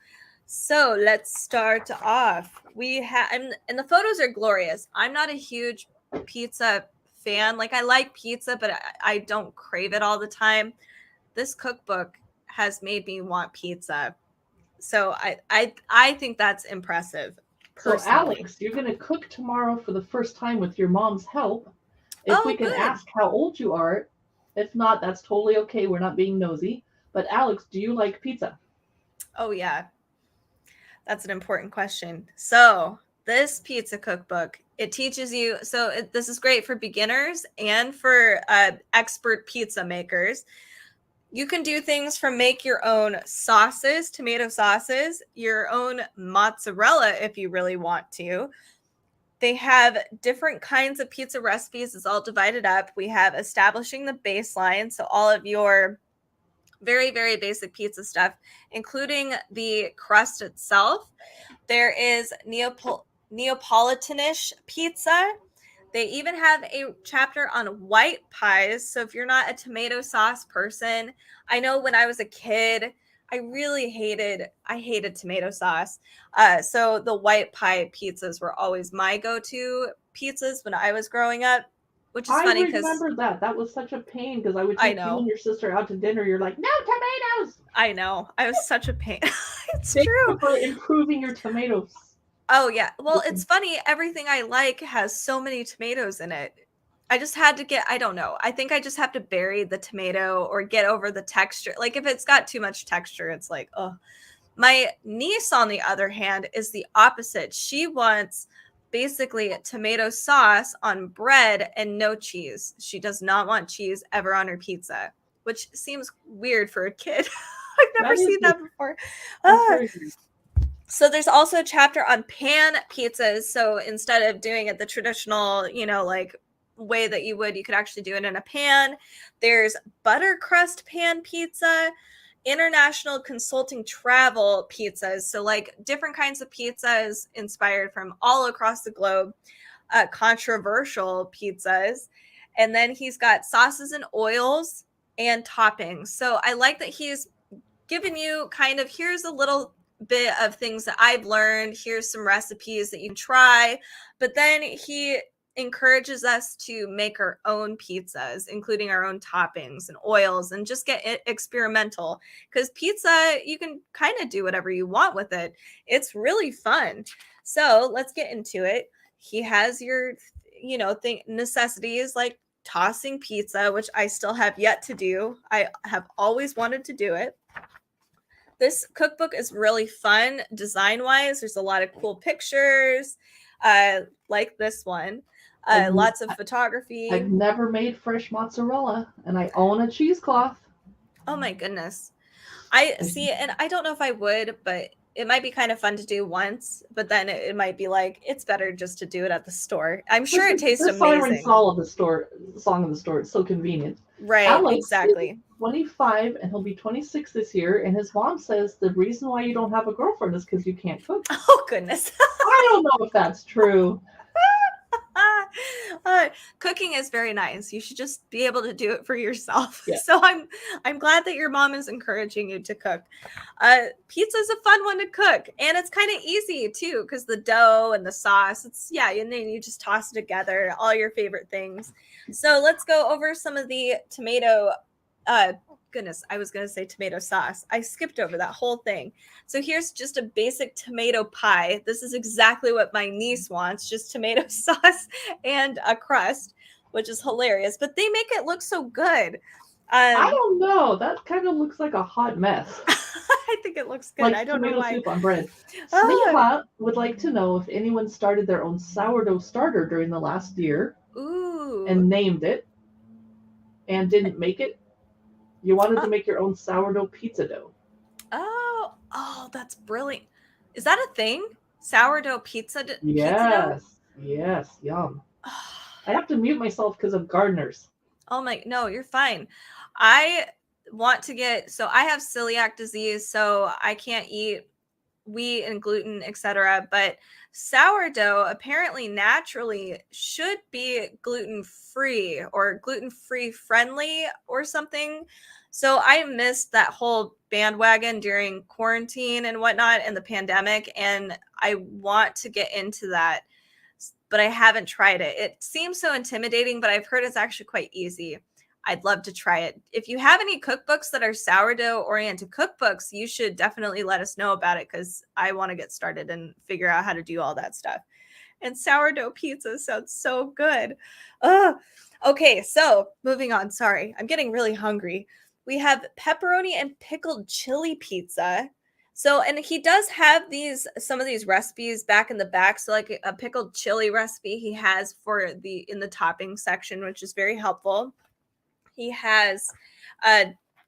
So let's start off. And the photos are glorious. I'm not a huge pizza fan. Like, I like pizza, but I don't crave it all the time. This cookbook has made me want pizza. So I think that's impressive. Personally. So Alex, you're going to cook tomorrow for the first time with your mom's help. If we can ask how old you are, if not, that's totally okay. We're not being nosy. But Alex, do you like pizza? Oh, yeah. That's an important question. So this pizza cookbook, it teaches you. This is great for beginners and for expert pizza makers. You can do things from make your own sauces, tomato sauces, your own mozzarella if you really want to. They have different kinds of pizza recipes. It's all divided up. We have establishing the baseline. So all of your very, very basic pizza stuff, including the crust itself. There is Neapolitanish pizza. They even have a chapter on white pies. So if you're not a tomato sauce person, I know when I was a kid, I hated tomato sauce. So the white pie pizzas were always my go-to pizzas when I was growing up. Which is funny because I remember that. That was such a pain because I would take you and your sister out to dinner. You're like, no tomatoes. I know. I was such a pain. It's true. For improving your tomatoes. Oh, yeah. Well, it's funny. Everything I like has so many tomatoes in it. I just had to I don't know. I think I just have to bury the tomato or get over the texture. Like if it's got too much texture, it's like, oh. My niece, on the other hand, is the opposite. She wants basically tomato sauce on bread and no cheese. She does not want cheese ever on her pizza, which seems weird for a kid. I've never seen that before. So there's also a chapter on pan pizzas. So instead of doing it the traditional, like way that you could actually do it in a pan. There's butter crust pan pizza. international consulting travel pizzas. So like different kinds of pizzas inspired from all across the globe, controversial pizzas. And then he's got sauces and oils and toppings. So I like that he's given you kind of, here's a little bit of things that I've learned. Here's some recipes that you can try. But then he encourages us to make our own pizzas, including our own toppings and oils, and just get experimental, because pizza, you can kind of do whatever you want with it. It's really fun. So let's get into it. He has your, necessities like tossing pizza, which I still have yet to do. I have always wanted to do it. This cookbook is really fun design-wise. There's a lot of cool pictures, like this one. Lots of photography. I've never made fresh mozzarella, and I own a cheesecloth. Oh my goodness. I see, and I don't know if I would, but it might be kind of fun to do once, but then it might be like, it's better just to do it at the store. I'm sure it tastes amazing. Song of the store. It's so convenient. Right, Alex exactly. Is 25, and he'll be 26 this year, and his mom says the reason why you don't have a girlfriend is because you can't cook. Oh, goodness. I don't know if that's true. Cooking is very nice. You should just be able to do it for yourself. Yeah. So I'm glad that your mom is encouraging you to cook. Pizza is a fun one to cook, and it's kind of easy too, because the dough and the sauce, and then you just toss it together, all your favorite things. So let's go over some of the tomato goodness, I was going to say tomato sauce. I skipped over that whole thing. So here's just a basic tomato pie. This is exactly what my niece wants, just tomato sauce and a crust, which is hilarious. But they make it look so good. I don't know. That kind of looks like a hot mess. I think it looks good. Like I don't know why. Soup on bread. Sneha would like to know if anyone started their own sourdough starter during the last year. Ooh. And named it and didn't make it. You wanted to make your own sourdough pizza dough. Oh, that's brilliant. Is that a thing? Sourdough pizza dough? Yes, yum. I have to mute myself because of gardeners. Oh my, no, you're fine. I want to so I have celiac disease, so I can't eat wheat and gluten, etc. But sourdough apparently naturally should be gluten-free or gluten-free friendly or something. So I missed that whole bandwagon during quarantine and whatnot and the pandemic, and I want to get into that, but I haven't tried it. It seems so intimidating, but I've heard it's actually quite easy. I'd love to try it. If you have any cookbooks that are sourdough-oriented cookbooks, you should definitely let us know about it, because I want to get started and figure out how to do all that stuff. And sourdough pizza sounds so good. Okay, so moving on. Sorry, I'm getting really hungry. We have pepperoni and pickled chili pizza. So, and he does have some of these recipes back in the back. So like a pickled chili recipe he has in the topping section, which is very helpful. He has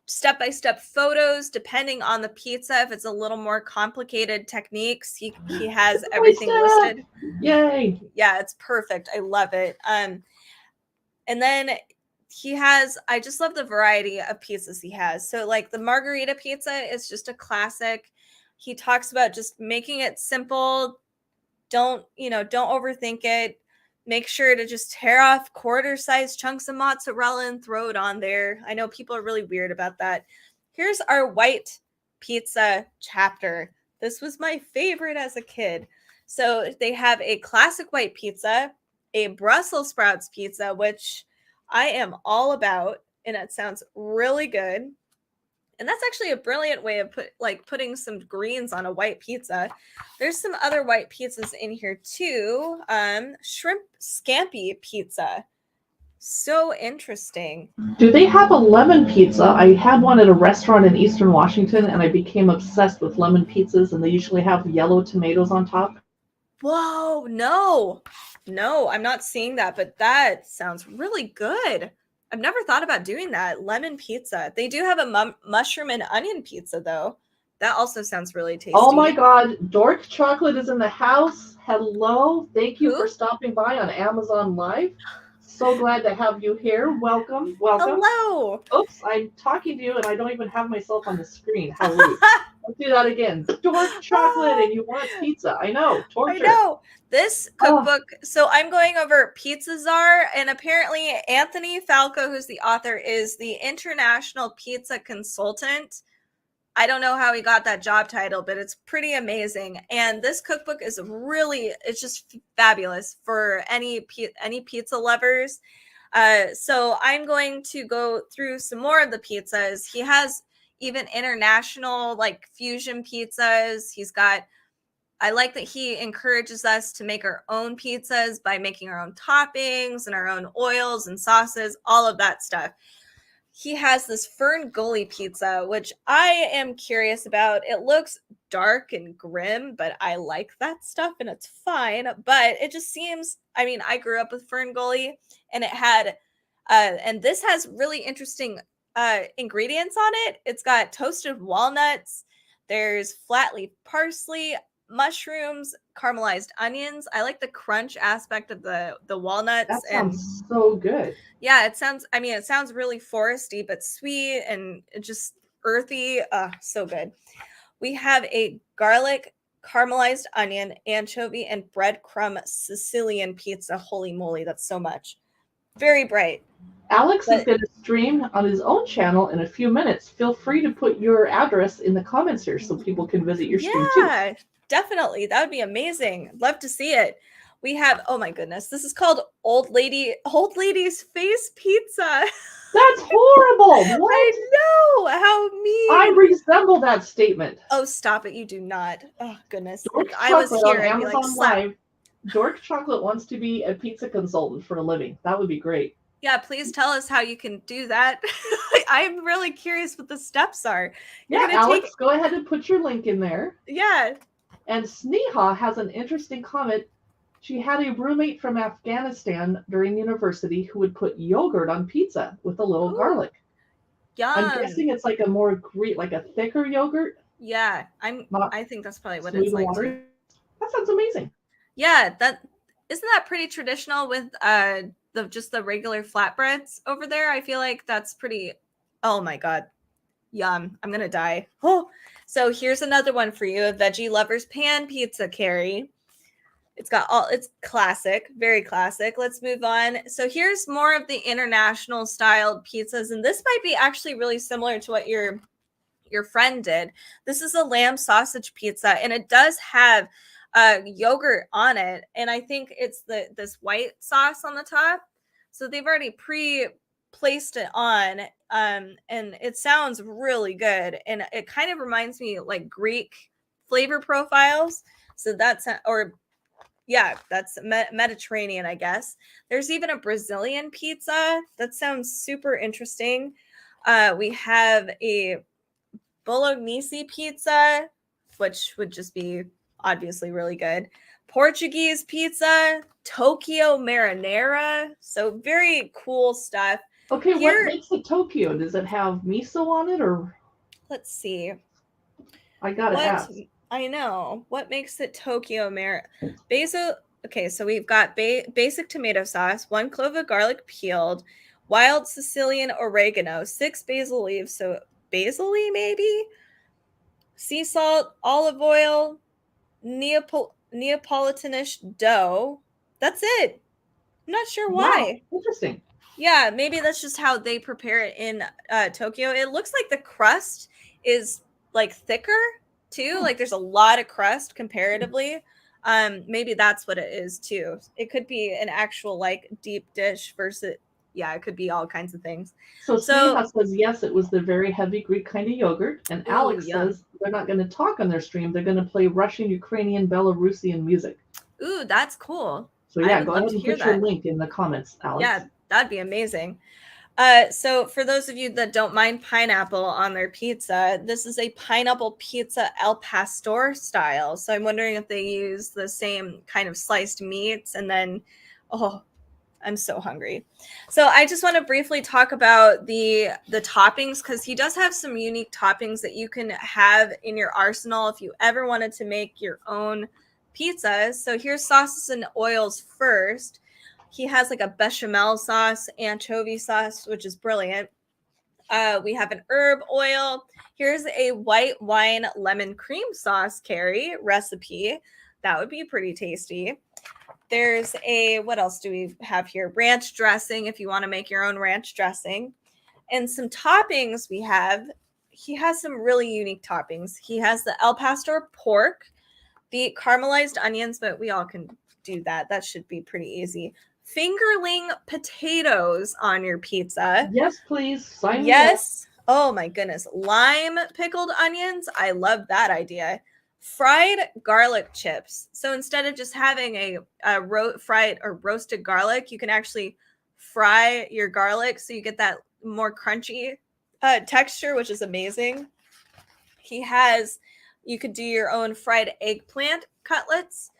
step-by-step photos depending on the pizza. If it's a little more complicated techniques, he has everything listed. Yay. Yeah, it's perfect. I love it. And then I just love the variety of pizzas he has. So like the margarita pizza is just a classic. He talks about just making it simple. Don't overthink it. Make sure to just tear off quarter-sized chunks of mozzarella and throw it on there. I know people are really weird about that. Here's our white pizza chapter. This was my favorite as a kid. So they have a classic white pizza, a Brussels sprouts pizza, which I am all about, and it sounds really good. And that's actually a brilliant way of putting some greens on a white pizza. There's some other white pizzas in here too. Shrimp scampi pizza. So interesting. Do they have a lemon pizza? I had one at a restaurant in Eastern Washington, and I became obsessed with lemon pizzas, and they usually have yellow tomatoes on top. Whoa, no, I'm not seeing that, but that sounds really good. I've never thought about doing that. Lemon pizza. They do have a mushroom and onion pizza, though. That also sounds really tasty. Oh my God. Dork Chocolate is in the house. Hello. Thank you for stopping by on Amazon Live. So glad to have you here. Welcome, welcome. Hello. Oops, I'm talking to you and I don't even have myself on the screen. How rude. Let's do that again. Dark chocolate and you want pizza. I know, torture. I know. This Oh. cookbook, so I'm going over Pizza Czar, and apparently Anthony Falco, who's the author, is the international pizza consultant. I don't know how he got that job title, but it's pretty amazing. And this cookbook is really, it's just fabulous for any pizza lovers. So I'm going to go through some more of the pizzas. He has even international like fusion pizzas. I like that he encourages us to make our own pizzas by making our own toppings and our own oils and sauces, all of that stuff. He has this Fern Gully pizza, which I am curious about. It looks dark and grim, but I like that stuff and it's fine. But it just seems, I mean, I grew up with Fern Gully and it had, and this has really interesting ingredients on it. It's got toasted walnuts, there's flat leaf parsley, mushrooms, caramelized onions. I like the crunch aspect of the walnuts. That sounds so good. Yeah, it sounds really foresty, but sweet and just earthy. So good. We have a garlic, caramelized onion, anchovy, and breadcrumb Sicilian pizza. Holy moly, that's so much. Very bright. Alex is going to stream on his own channel in a few minutes. Feel free to put your address in the comments here so people can visit your stream too. Yeah, definitely. That would be amazing. Love to see it. We have, oh my goodness, this is called Old Lady's Face Pizza. That's horrible. What? I know. How mean. I resemble that statement. Oh, stop it. You do not. Oh, goodness. Dork If I was here, on I'd be like, Amazon slap. Live. Dork Chocolate wants to be a pizza consultant for a living. That would be great. Yeah, please tell us how you can do that. I'm really curious what the steps are. Yeah, Alex, go ahead and put your link in there. Yeah. And Sneha has an interesting comment. She had a roommate from Afghanistan during university who would put yogurt on pizza with a little garlic. Yum. I'm guessing it's like a more like a thicker yogurt. Yeah, I think that's probably what it's like. Too. That sounds amazing. Yeah, isn't that pretty traditional with just the regular flatbreads over there? I feel like that's pretty. Oh my god, yum! I'm gonna die. Oh, so here's another one for you: a veggie lovers pan pizza, Carrie. It's classic, very classic. Let's move on. So here's more of the international styled pizzas, and this might be actually really similar to what your friend did. This is a lamb sausage pizza, and it does have yogurt on it, and I think it's this white sauce on the top. So they've already placed it on, and it sounds really good, and it kind of reminds me like Greek flavor profiles. So that's Mediterranean, I guess. There's even a Brazilian pizza that sounds super interesting. We have a Bolognese pizza, which would just be obviously really good. Portuguese pizza, Tokyo marinara. So very cool stuff. Okay, what makes it Tokyo? Does it have miso on it or? Let's see. I gotta ask. I know. What makes it Tokyo basil? Okay, so we've got basic tomato sauce, 1 clove of garlic peeled, wild Sicilian oregano, 6 basil leaves, so basil-y maybe, sea salt, olive oil, Neapolitanish dough. That's it. I'm not sure why. Wow, interesting. Yeah, maybe that's just how they prepare it in Tokyo. It looks like the crust is like thicker too. Like there's a lot of crust comparatively. Maybe that's what it is too. It could be an actual like deep dish versus, yeah, it could be all kinds of things. So Sneha says, yes, it was the very heavy Greek kind of yogurt. And Alex says they're not going to talk on their stream. They're going to play Russian, Ukrainian, Belarusian music. Ooh, that's cool. So yeah, go ahead and put your link in the comments, Alex. Yeah, that'd be amazing. So for those of you that don't mind pineapple on their pizza, this is a pineapple pizza El Pastor style. So I'm wondering if they use the same kind of sliced meats and then, I'm so hungry. So I just want to briefly talk about the toppings because he does have some unique toppings that you can have in your arsenal if you ever wanted to make your own pizzas. So here's sauces and oils first. He has like a bechamel sauce, anchovy sauce, which is brilliant. We have an herb oil. Here's a white wine lemon cream sauce, Carrie, recipe. That would be pretty tasty. There's a, what else do we have here? Ranch dressing, if you want to make your own ranch dressing. And some toppings we have. He has some really unique toppings. He has the El Pastor pork, the caramelized onions, but we all can do that. That should be pretty easy. Fingerling potatoes on your pizza. Yes, please. Sign Yes. Oh my goodness. Lime pickled onions. I love that idea. Fried garlic chips. So instead of just having a fried or roasted garlic, you can actually fry your garlic so you get that more crunchy texture, which is amazing. You could do your own fried eggplant cutlets.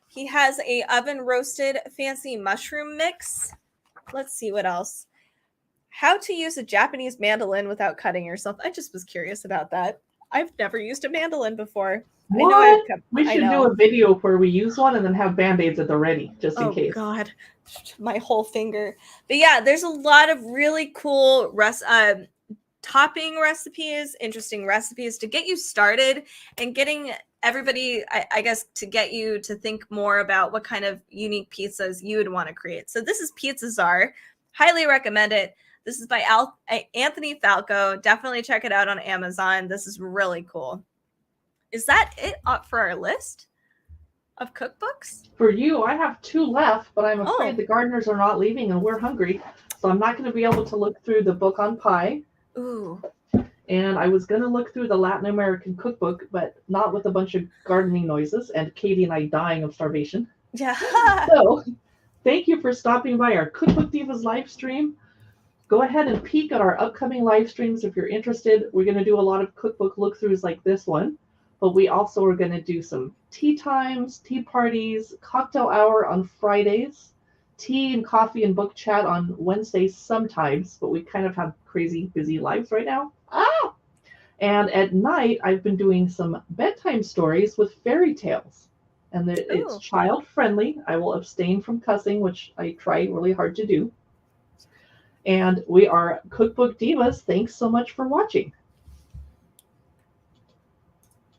He has a oven roasted fancy mushroom mix. Let's see what else. How to use a Japanese mandolin without cutting yourself. I just was curious about that. I've never used a mandolin before. What? We should do a video where we use one and then have Band-Aids at the ready, just in case. Oh, God. My whole finger. But yeah, there's a lot of really cool topping recipes, interesting recipes to get you started and getting everybody, I guess, to get you to think more about what kind of unique pizzas you would want to create. So this is Pizza Czar. Highly recommend it. This is by Anthony Falco. Definitely check it out on Amazon. This is really cool. Is that it up for our list of cookbooks? For you, I have 2 left, but I'm afraid the gardeners are not leaving and we're hungry. So I'm not going to be able to look through the book on pie. Ooh. And I was going to look through the Latin American cookbook, but not with a bunch of gardening noises and Katie and I dying of starvation. Yeah. So thank you for stopping by our Cookbook Divas live stream. Go ahead and peek at our upcoming live streams if you're interested. We're going to do a lot of cookbook look-throughs like this one, but we also are going to do some tea times, tea parties, cocktail hour on Fridays, tea and coffee and book chat on Wednesdays sometimes, but we kind of have crazy busy lives right now. And at night, I've been doing some bedtime stories with fairy tales. And it's child-friendly. I will abstain from cussing, which I try really hard to do. And we are Cookbook Divas. Thanks so much for watching.